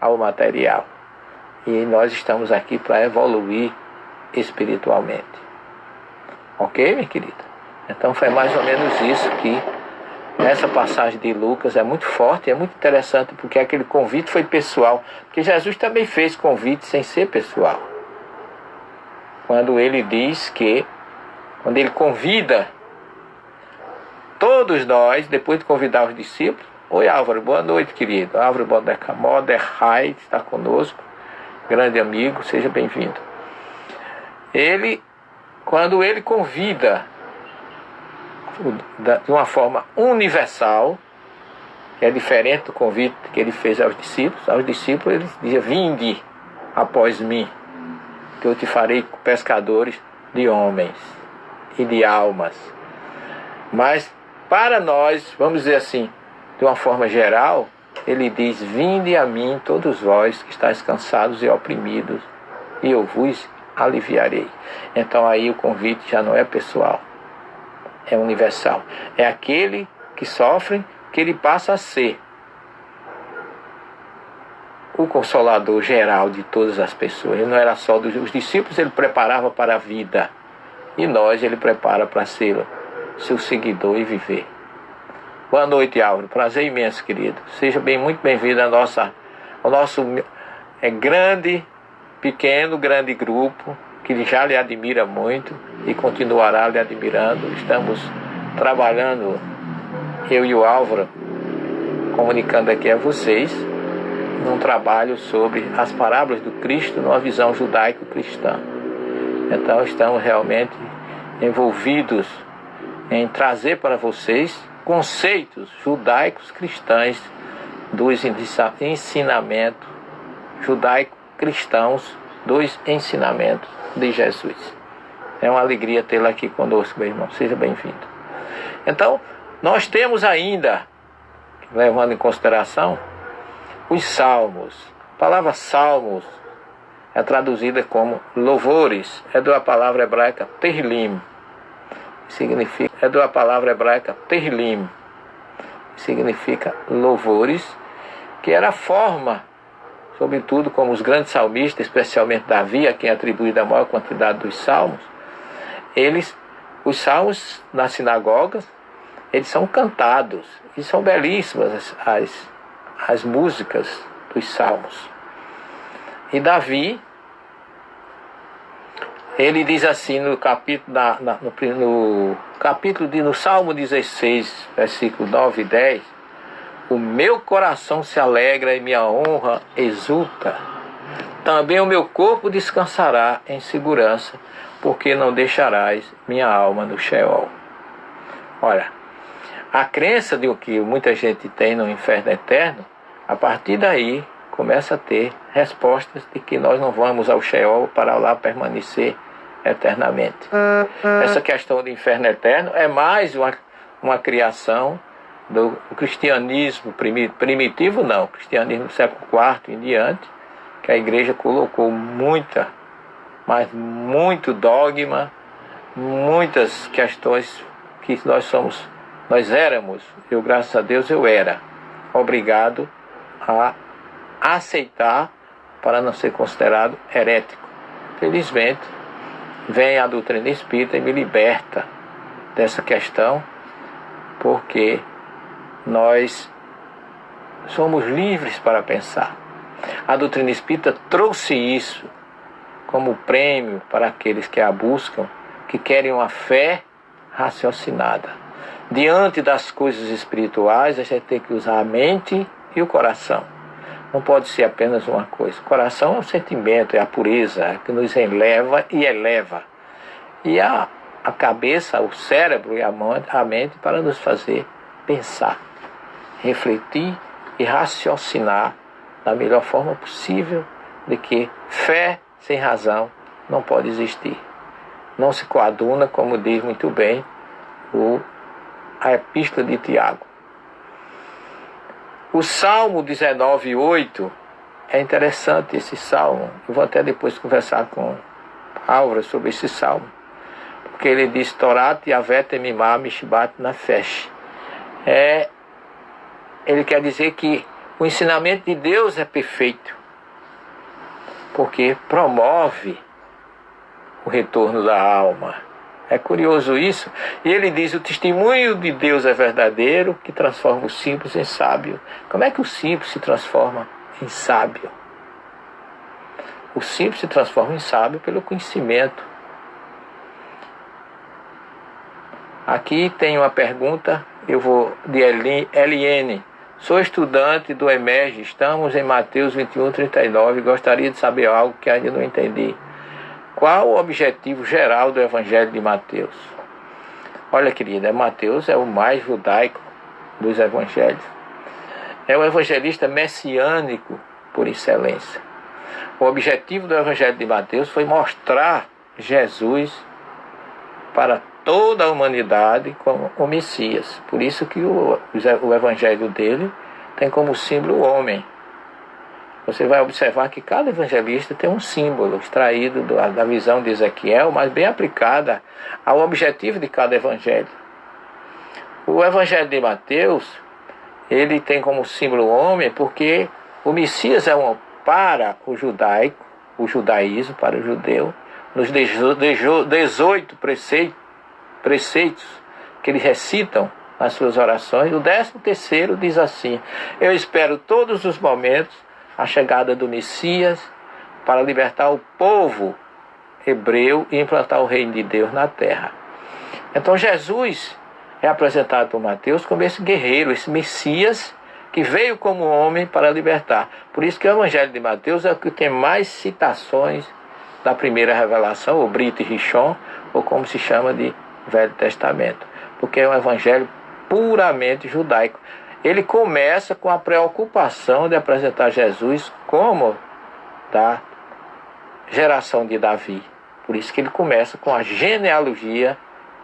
ao material. E nós estamos aqui para evoluir espiritualmente. Ok, minha querida? Então foi mais ou menos isso que essa passagem de Lucas é muito forte, é muito interessante, porque aquele convite foi pessoal. Porque Jesus também fez convite sem ser pessoal. Quando ele diz que, quando ele convida todos nós, depois de convidar os discípulos, oi Álvaro, boa noite querido, Álvaro Moderhai está conosco, grande amigo, seja bem-vindo. Quando ele convida de uma forma universal, que é diferente do convite que ele fez aos discípulos ele dizia, vinde após mim, que eu te farei pescadores de homens e de almas. Mas para nós, vamos dizer assim, de uma forma geral, ele diz: vinde a mim todos vós que estáis cansados e oprimidos, e eu vos aliviarei. Então aí o convite já não é pessoal, é universal. É aquele que sofre, que ele passa a ser o consolador geral de todas as pessoas. Ele não era só dos discípulos, ele preparava para a vida, e nós ele prepara para ser seu seguidor e viver. Boa noite, Álvaro. Prazer imenso, querido. Seja muito bem-vindo ao nosso grande grupo, que já lhe admira muito e continuará lhe admirando. Estamos trabalhando, eu e o Álvaro, comunicando aqui a vocês, num trabalho sobre as parábolas do Cristo numa visão judaico-cristã. Então estamos realmente envolvidos em trazer para vocês conceitos judaicos cristãos dos ensinamentos judaico-cristãos dos ensinamentos de Jesus. É uma alegria tê-lo aqui conosco, meu irmão. Seja bem-vindo. Então, nós temos ainda, levando em consideração, os salmos. A palavra salmos é traduzida como louvores. É da palavra hebraica terlim. É da palavra hebraica terlim. Significa louvores, que era a forma, sobretudo como os grandes salmistas, especialmente Davi, a quem é atribuída a maior quantidade dos salmos, os salmos nas sinagogas, eles são cantados, e são belíssimas as músicas dos salmos. E Davi, ele diz assim no no Salmo 16, versículo 9 e 10, o meu coração se alegra e minha honra exulta. Também o meu corpo descansará em segurança, porque não deixarás minha alma no Sheol. Olha, a crença de o que muita gente tem no inferno eterno, a partir daí começa a ter respostas de que nós não vamos ao Sheol para lá permanecer eternamente. Essa questão do inferno eterno é mais uma criação do cristianismo primitivo, não. O cristianismo do século IV em diante, que a igreja colocou muito dogma, muitas questões que nós éramos, eu, graças a Deus, eu era obrigado a aceitar para não ser considerado herético. Felizmente, vem a doutrina espírita e me liberta dessa questão, porque nós somos livres para pensar. A doutrina espírita trouxe isso como prêmio para aqueles que a buscam, que querem uma fé raciocinada. Diante das coisas espirituais, a gente tem que usar a mente e o coração. Não pode ser apenas uma coisa. O coração é o sentimento, é a pureza que nos eleva e eleva. E a cabeça, o cérebro e a mente para nos fazer pensar, refletir e raciocinar da melhor forma possível, de que fé sem razão não pode existir. Não se coaduna, como diz muito bem a Epístola de Tiago. O Salmo 19:8 é interessante esse salmo. Eu vou até depois conversar com Álvaro sobre esse salmo. Porque ele diz: Torat Yavé Temimá Mishbat Nafesh. Ele quer dizer que o ensinamento de Deus é perfeito, porque promove o retorno da alma. É curioso isso. E ele diz: o testemunho de Deus é verdadeiro, que transforma o simples em sábio. Como é que o simples se transforma em sábio? O simples se transforma em sábio pelo conhecimento. Aqui tem uma pergunta, de Eliene. Sou estudante do EMERGE, estamos em Mateus 21:39. Gostaria de saber algo que ainda não entendi. Qual o objetivo geral do Evangelho de Mateus? Olha, querida, Mateus é o mais judaico dos evangelhos. É o evangelista messiânico por excelência. O objetivo do Evangelho de Mateus foi mostrar Jesus para toda a humanidade como o Messias. Por isso que o evangelho dele tem como símbolo o homem. Você vai observar que cada evangelista tem um símbolo extraído da visão de Ezequiel, mas bem aplicada ao objetivo de cada evangelho. O evangelho de Mateus, ele tem como símbolo o homem porque o Messias é para o judaico, o judaísmo para o judeu, nos 18 preceitos que eles recitam nas suas orações. O 13º diz assim: eu espero todos os momentos a chegada do Messias para libertar o povo hebreu e implantar o reino de Deus na terra. Então Jesus é apresentado por Mateus como esse guerreiro, esse Messias que veio como homem para libertar. Por isso que o Evangelho de Mateus é o que tem mais citações da primeira revelação, ou Brit Rishon, ou como se chama de Velho Testamento, porque é um evangelho puramente judaico. Ele começa com a preocupação de apresentar Jesus como da geração de Davi. Por isso que ele começa com a genealogia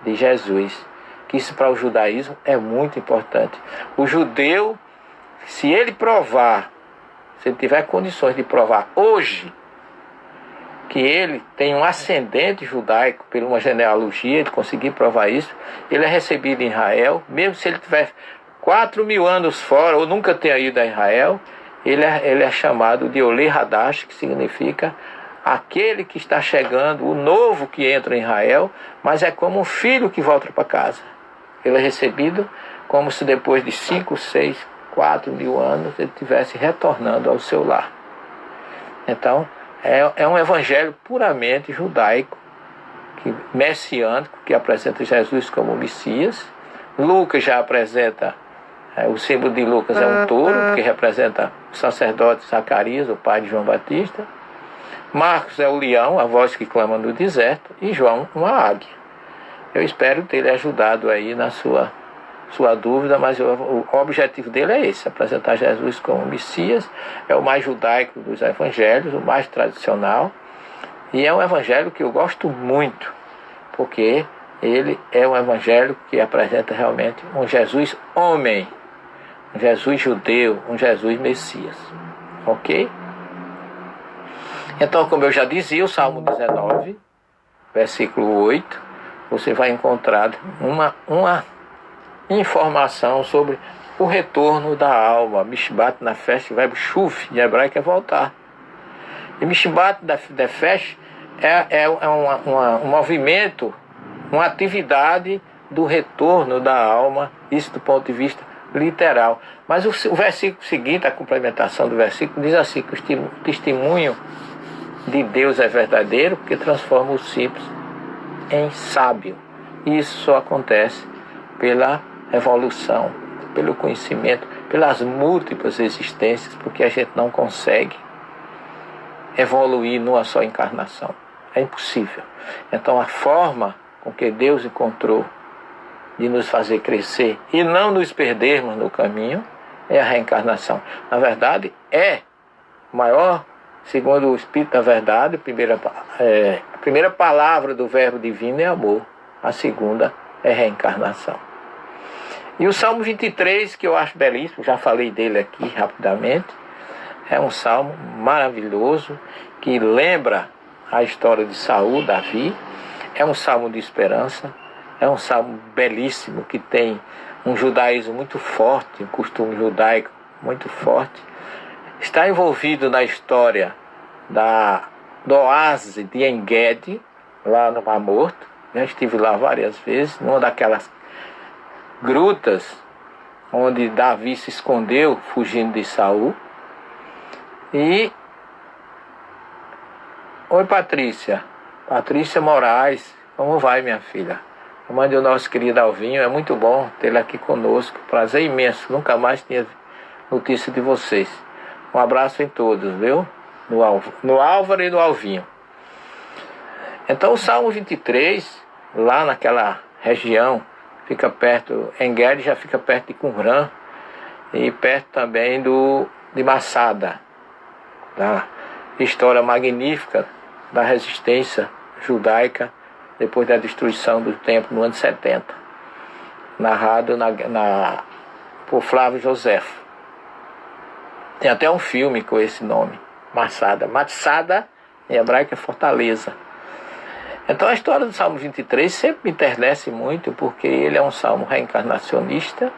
de Jesus, que isso para o judaísmo é muito importante. O judeu, se ele tiver condições de provar hoje que ele tem um ascendente judaico por uma genealogia, de conseguir provar isso, ele é recebido em Israel, mesmo se ele tiver 4.000 anos fora, ou nunca tenha ido a Israel, ele é chamado de Olê Hadash, que significa aquele que está chegando, o novo que entra em Israel, mas é como um filho que volta para casa. Ele é recebido como se depois de 5, 6, 4.000 anos ele estivesse retornando ao seu lar. Então, é um evangelho puramente judaico, messiânico, que apresenta Jesus como Messias. Lucas já apresenta, o símbolo de Lucas é um touro, que representa o sacerdote Zacarias, o pai de João Batista. Marcos é o leão, a voz que clama no deserto, e João, uma águia. Eu espero ter lhe ajudado aí na sua dúvida, mas o objetivo dele é esse: apresentar Jesus como Messias. É o mais judaico dos evangelhos, o mais tradicional, e é um evangelho que eu gosto muito, porque ele é um evangelho que apresenta realmente um Jesus homem, um Jesus judeu, um Jesus Messias. Ok? Então, como eu já dizia, o Salmo 19, versículo 8, você vai encontrar uma informação sobre o retorno da alma. Mishbat Nefesh, o verbo shuv, em hebraico é voltar. E Mishbat Nefesh é um movimento, uma atividade do retorno da alma, isso do ponto de vista literal. Mas o versículo seguinte, a complementação do versículo, diz assim, que o testemunho de Deus é verdadeiro, porque transforma o simples em sábio. E isso só acontece pela evolução, pelo conhecimento, pelas múltiplas existências, porque a gente não consegue evoluir numa só encarnação. É impossível. Então a forma com que Deus encontrou de nos fazer crescer e não nos perdermos no caminho é a reencarnação. Na verdade, é maior, segundo o Espírito da Verdade, a primeira palavra do verbo divino é amor, a segunda é reencarnação. E o Salmo 23, que eu acho belíssimo, já falei dele aqui rapidamente, é um salmo maravilhoso, que lembra a história de Saul, Davi. É um salmo de esperança, é um salmo belíssimo, que tem um judaísmo muito forte, um costume judaico muito forte. Está envolvido na história do oásis de En-Gedi, lá no Mar Morto. Já estive lá várias vezes, numa daquelas grutas onde Davi se escondeu fugindo de Saul. E oi, Patrícia Moraes, como vai, minha filha? A mãe do nosso querido Alvinho, é muito bom tê-la aqui conosco, prazer imenso, nunca mais tinha notícia de vocês. Um abraço em todos, viu? No Álvaro e no Alvinho. Então o Salmo 23, lá naquela região, fica perto, En-Gedi já fica perto de Qumran, e perto também de Massada, da história magnífica da resistência judaica depois da destruição do templo no ano 70, narrado por Flávio Joséfo. Tem até um filme com esse nome, Matsada. Matsada em hebraico é fortaleza. Então a história do Salmo 23 sempre me enternece muito, porque ele é um salmo reencarnacionista,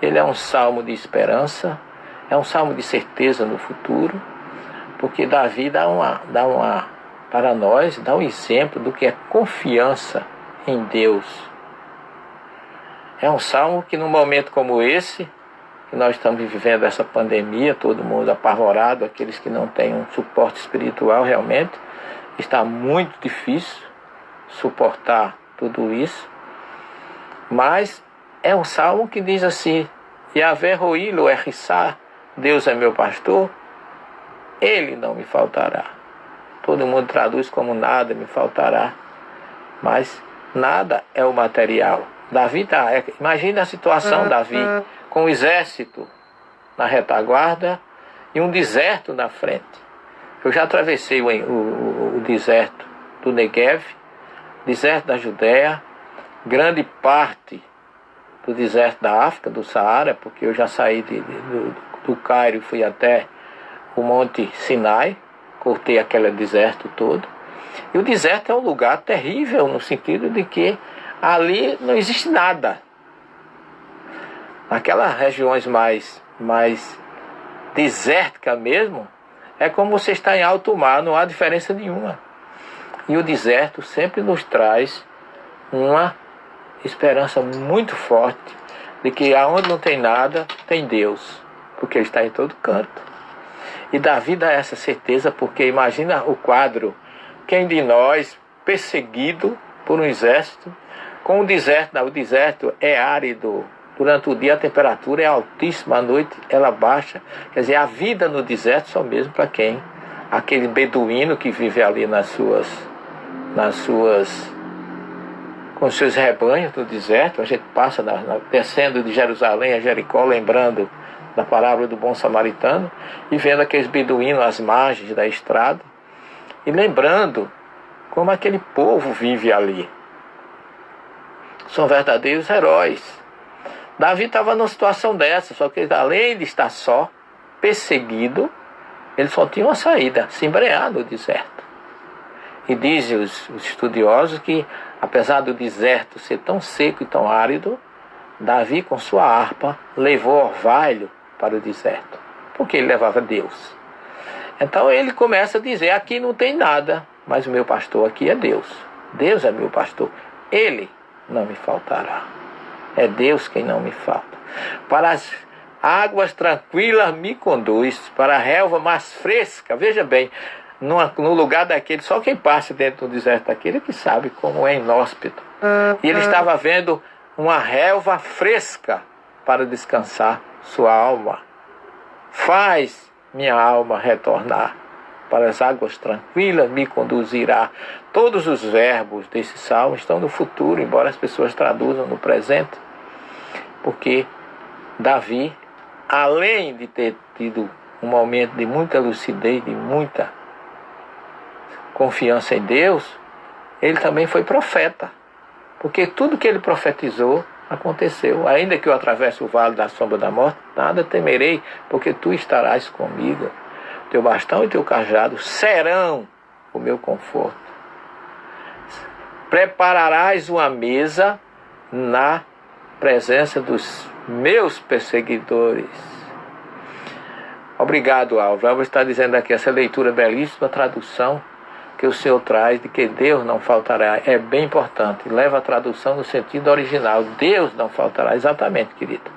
ele é um salmo de esperança, é um salmo de certeza no futuro, porque Davi para nós, dá um exemplo do que é confiança em Deus. É um salmo que num momento como esse, que nós estamos vivendo essa pandemia, todo mundo apavorado, aqueles que não têm um suporte espiritual realmente, está muito difícil suportar tudo isso. Mas é um salmo que diz assim: Yahvé roí lo errissá, Deus é meu pastor, ele não me faltará. Todo mundo traduz como nada me faltará, mas nada é o material. Davi imagina a situação, Davi, com o exército na retaguarda e um deserto na frente. Eu já atravessei o deserto do Negev, deserto da Judéia, grande parte do deserto da África, do Saara, porque eu já saí do Cairo e fui até o Monte Sinai, cortei aquele deserto todo. E o deserto é um lugar terrível, no sentido de que ali não existe nada. Naquelas regiões mais desérticas mesmo, é como você está em alto mar, não há diferença nenhuma. E o deserto sempre nos traz uma esperança muito forte de que aonde não tem nada, tem Deus, porque Ele está em todo canto. E Davi dá essa certeza, porque imagina o quadro: quem de nós, perseguido por um exército, com o deserto, o deserto é árido, durante o dia a temperatura é altíssima, à noite ela baixa. Quer dizer, a vida no deserto só mesmo para quem? Aquele beduíno que vive ali com os seus rebanhos no deserto. A gente passa descendo de Jerusalém a Jericó, lembrando da parábola do bom samaritano, e vendo aqueles beduínos às margens da estrada, e lembrando como aquele povo vive ali. São verdadeiros heróis. Davi estava numa situação dessa, só que além de estar só, perseguido, ele só tinha uma saída: se embrear no deserto. E dizem os estudiosos que, apesar do deserto ser tão seco e tão árido, Davi, com sua harpa, levou orvalho para o deserto, porque ele levava Deus. Então ele começa a dizer: aqui não tem nada, mas o meu pastor aqui é Deus. Deus é meu pastor, Ele não me faltará. É Deus quem não me falta. Para as águas tranquilas me conduz, para a relva mais fresca. Veja bem, no lugar daquele, só quem passa dentro do deserto daquele que sabe como é inóspito. E ele estava vendo uma relva fresca para descansar sua alma. Faz minha alma retornar, para as águas tranquilas me conduzirá. Todos os verbos desse salmo estão no futuro, embora as pessoas traduzam no presente, porque Davi, além de ter tido um momento de muita lucidez, de muita confiança em Deus, ele também foi profeta, porque tudo que ele profetizou aconteceu. Ainda que eu atravesse o vale da sombra da morte, nada temerei, porque tu estarás comigo. Teu bastão e teu cajado serão o meu conforto. Prepararás uma mesa na presença dos meus perseguidores. Obrigado, Álvaro. Álvaro está dizendo aqui essa leitura belíssima, tradução que o Senhor traz de que Deus não faltará. É bem importante. Leva a tradução no sentido original. Deus não faltará. Exatamente, querido.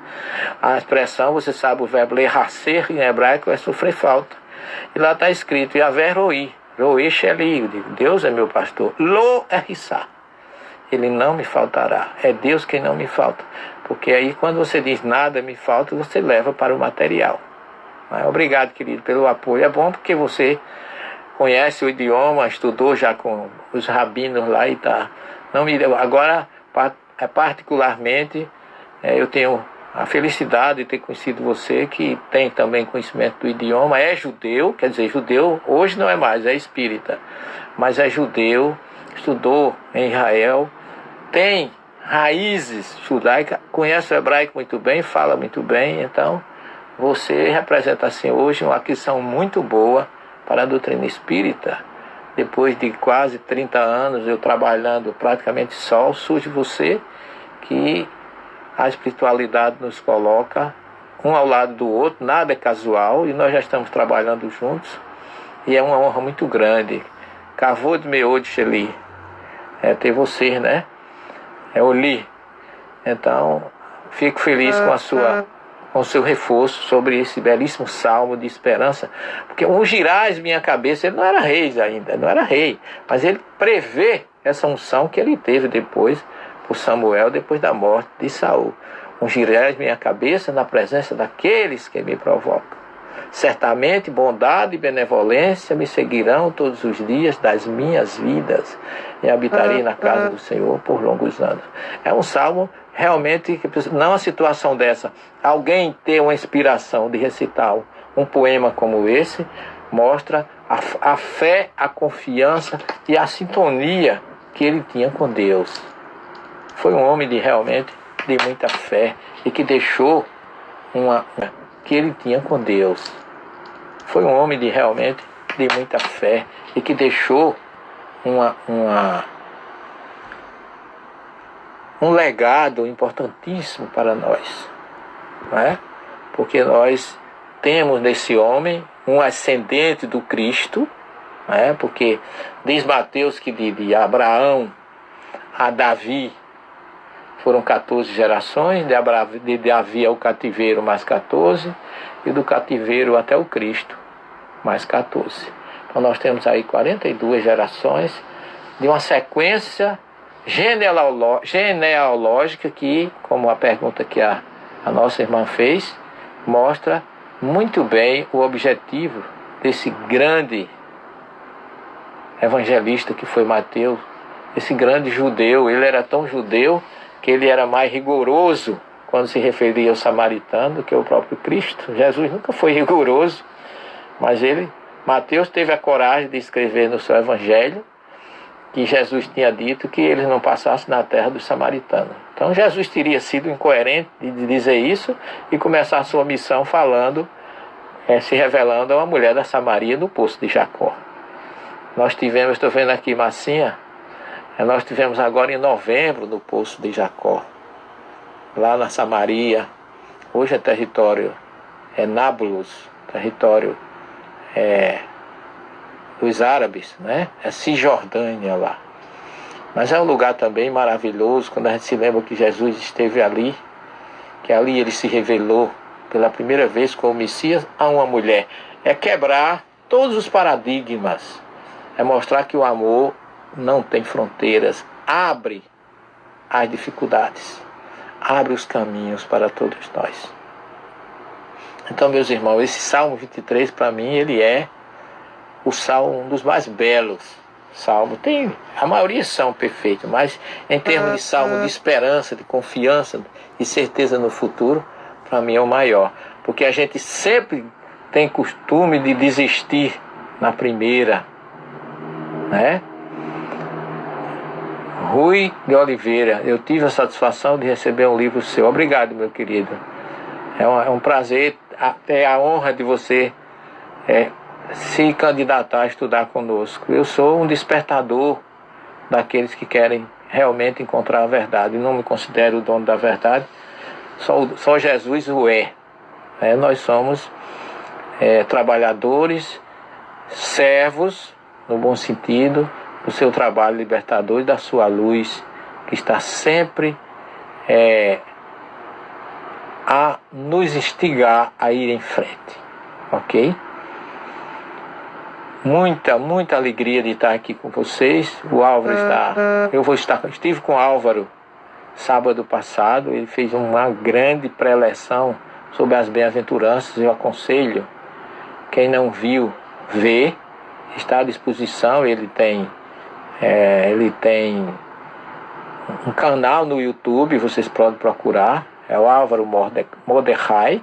A expressão, você sabe, o verbo lerracer em hebraico é sofrer falta. E lá está escrito: Yahvé roí, roí sheli, Deus é meu pastor. Lo errissá, Ele não me faltará. É Deus quem não me falta. Porque aí quando você diz nada me falta, você leva para o material. Mas obrigado, querido, pelo apoio. É bom porque você conhece o idioma, estudou já com os rabinos lá e tá. Não me agora, particularmente, eu tenho a felicidade de ter conhecido você, que tem também conhecimento do idioma, é judeu, quer dizer, judeu hoje não é mais, é espírita, mas é judeu, estudou em Israel, tem raízes judaicas, conhece o hebraico muito bem, fala muito bem, então você representa assim hoje uma aquisição muito boa para a doutrina espírita. Depois de quase 30 anos eu trabalhando praticamente só, surge você que a espiritualidade nos coloca um ao lado do outro, nada é casual, e nós já estamos trabalhando juntos, e é uma honra muito grande. Kavod meod sheli, ter você, né? É Oli. Então, fico feliz com o seu reforço sobre esse belíssimo salmo de esperança, porque ungirás minha cabeça, ele não era rei ainda, não era rei, mas ele prevê essa unção que ele teve depois por Samuel, depois da morte de Saul. Ungirás minha cabeça na presença daqueles que me provocam. Certamente bondade e benevolência me seguirão todos os dias das minhas vidas, e habitarei na casa do Senhor por longos anos. É um salmo realmente, não a situação dessa, alguém ter uma inspiração de recitar um poema como esse, mostra a fé, a confiança e a sintonia que ele tinha com Deus. Foi um homem realmente de muita fé e que deixou que ele tinha com Deus. Foi um homem realmente de muita fé e que deixou um legado importantíssimo para nós, não é? Porque nós temos nesse homem um ascendente do Cristo, não é? Porque diz Mateus que de Abraão a Davi foram 14 gerações, de Davi ao cativeiro mais 14, e do cativeiro até o Cristo mais 14. Então nós temos aí 42 gerações de uma sequência genealógica que, como a pergunta que a nossa irmã fez, mostra muito bem o objetivo desse grande evangelista que foi Mateus, esse grande judeu. Ele era tão judeu que ele era mais rigoroso quando se referia ao samaritano do que o próprio Cristo. Jesus nunca foi rigoroso, mas Mateus teve a coragem de escrever no seu evangelho que Jesus tinha dito que eles não passassem na terra dos samaritanos. Então Jesus teria sido incoerente de dizer isso e começar a sua missão se revelando a uma mulher da Samaria no poço de Jacó. Nós tivemos, estou vendo aqui Massinha, nós tivemos agora em novembro no poço de Jacó, lá na Samaria. Hoje é território, Nablus, território dos árabes, né? É Cisjordânia lá. Mas é um lugar também maravilhoso, quando a gente se lembra que Jesus esteve ali, que ali ele se revelou pela primeira vez como Messias a uma mulher. É quebrar todos os paradigmas, é mostrar que o amor não tem fronteiras, abre as dificuldades, abre os caminhos para todos nós. Então, meus irmãos, esse Salmo 23 para mim ele é o salmo, um dos mais belos salmos. A maioria são perfeitos, mas em termos de salmo de esperança, de confiança e certeza no futuro, para mim é o maior, porque a gente sempre tem costume de desistir na primeira, né? Rui de Oliveira, eu tive a satisfação de receber um livro seu. Obrigado, meu querido. É um prazer, ter a honra de você se candidatar a estudar conosco. Eu sou um despertador daqueles que querem realmente encontrar a verdade. Eu não me considero o dono da verdade, só Jesus o é. Nós somos trabalhadores, servos, no bom sentido, do seu trabalho libertador e da sua luz, que está sempre a nos instigar a ir em frente. Ok? Muita alegria de estar aqui com vocês. O Álvaro estive com o Álvaro sábado passado. Ele fez uma grande preleção sobre as bem-aventuranças. Eu aconselho quem não viu, ver. Está à disposição. Ele tem um canal no YouTube, vocês podem procurar. É o Álvaro Mordecai,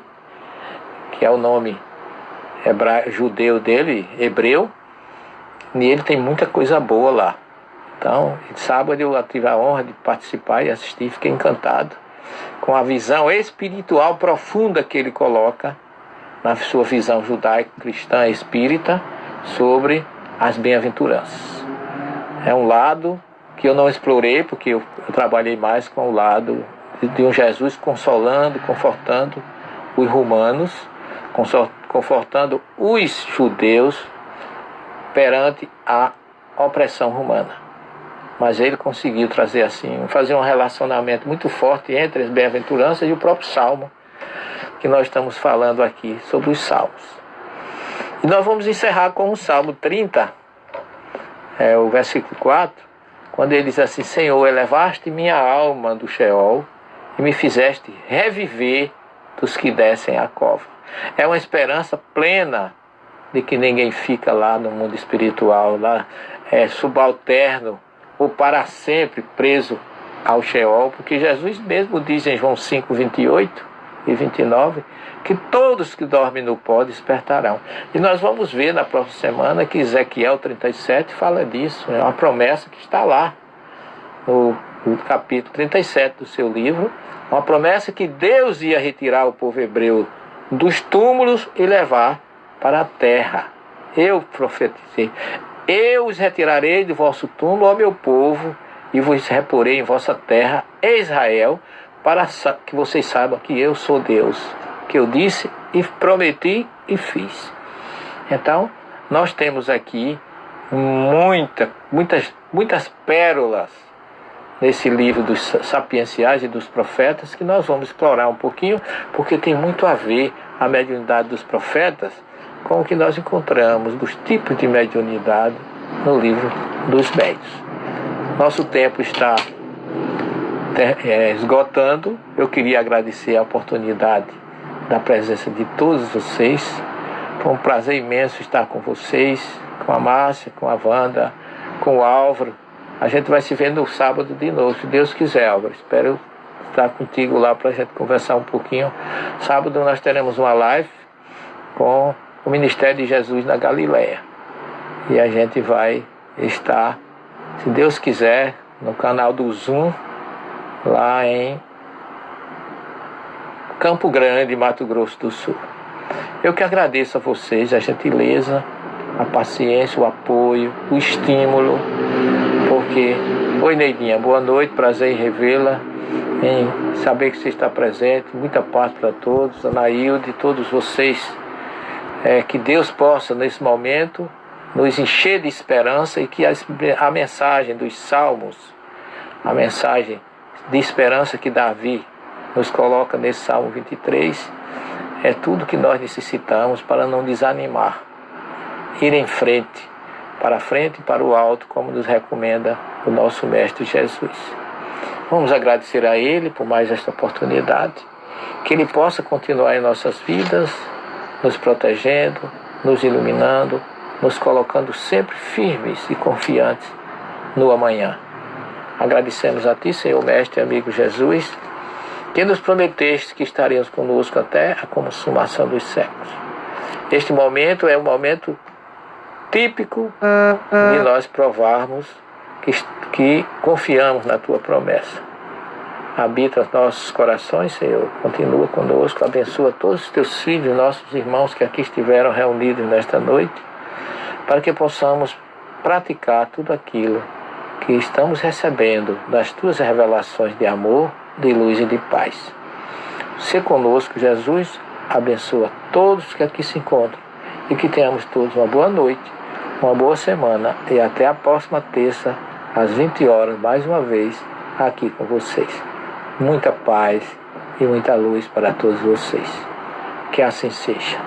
que é o nome judeu dele, hebreu, e ele tem muita coisa boa lá. Então, sábado eu tive a honra de participar e assistir, fiquei encantado com a visão espiritual profunda que ele coloca na sua visão judaico-cristã espírita sobre as bem-aventuranças. É um lado que eu não explorei, porque eu trabalhei mais com o lado de um Jesus consolando, confortando os romanos, confortando os judeus perante a opressão romana. Mas ele conseguiu trazer assim, fazer um relacionamento muito forte entre as bem-aventuranças e o próprio Salmo, que nós estamos falando aqui sobre os Salmos. E nós vamos encerrar com o Salmo 30, o versículo 4, quando ele diz assim: Senhor, elevaste minha alma do Sheol e me fizeste reviver dos que descem à cova. É uma esperança plena de que ninguém fica lá no mundo espiritual, lá subalterno, ou para sempre preso ao Sheol, porque Jesus mesmo diz em João 5, 28 e 29, que todos que dormem no pó despertarão. E nós vamos ver na próxima semana que Ezequiel 37 fala disso, é uma promessa que está lá, no capítulo 37 do seu livro, uma promessa que Deus ia retirar o povo hebreu dos túmulos e levar para a terra. Eu profetizei: eu os retirarei do vosso túmulo, ó meu povo, e vos reporei em vossa terra, Israel, para que vocês saibam que eu sou Deus, que eu disse e prometi e fiz. Então, nós temos aqui muitas pérolas nesse livro dos sapienciais e dos profetas, que nós vamos explorar um pouquinho, porque tem muito a ver a mediunidade dos profetas com o que nós encontramos dos tipos de mediunidade no livro dos médiuns. Nosso tempo está esgotando. Eu queria agradecer a oportunidade da presença de todos vocês. Foi um prazer imenso estar com vocês, com a Márcia, com a Wanda, com o Álvaro. A gente vai se ver no sábado de novo, se Deus quiser, Álvaro. Espero estar contigo lá para a gente conversar um pouquinho. Sábado nós teremos uma live com o Ministério de Jesus na Galileia. E a gente vai estar, se Deus quiser, no canal do Zoom, lá em Campo Grande, Mato Grosso do Sul. Eu que agradeço a vocês a gentileza, a paciência, o apoio, o estímulo, porque... Oi, Neidinha, boa noite, prazer em revê-la, em saber que você está presente, muita paz para todos, Anaílde, todos vocês. Que Deus possa, nesse momento, nos encher de esperança e que a mensagem dos Salmos, a mensagem de esperança que Davi nos coloca nesse Salmo 23, é tudo que nós necessitamos para não desanimar, ir em frente e para o alto, como nos recomenda o nosso Mestre Jesus. Vamos agradecer a Ele por mais esta oportunidade, que Ele possa continuar em nossas vidas, nos protegendo, nos iluminando, nos colocando sempre firmes e confiantes no amanhã. Agradecemos a Ti, Senhor Mestre e amigo Jesus, que nos prometeste que estaríamos conosco até a consumação dos séculos. Este momento é um momento típico de nós provarmos que confiamos na Tua promessa. Habita os nossos corações, Senhor. Continua conosco, abençoa todos os Teus filhos, nossos irmãos que aqui estiveram reunidos nesta noite, para que possamos praticar tudo aquilo que estamos recebendo das Tuas revelações de amor, de luz e de paz. Se conosco, Jesus, abençoa todos que aqui se encontram e que tenhamos todos uma boa noite, uma boa semana e até a próxima terça, às 20 horas, mais uma vez, aqui com vocês. Muita paz e muita luz para todos vocês. Que assim seja.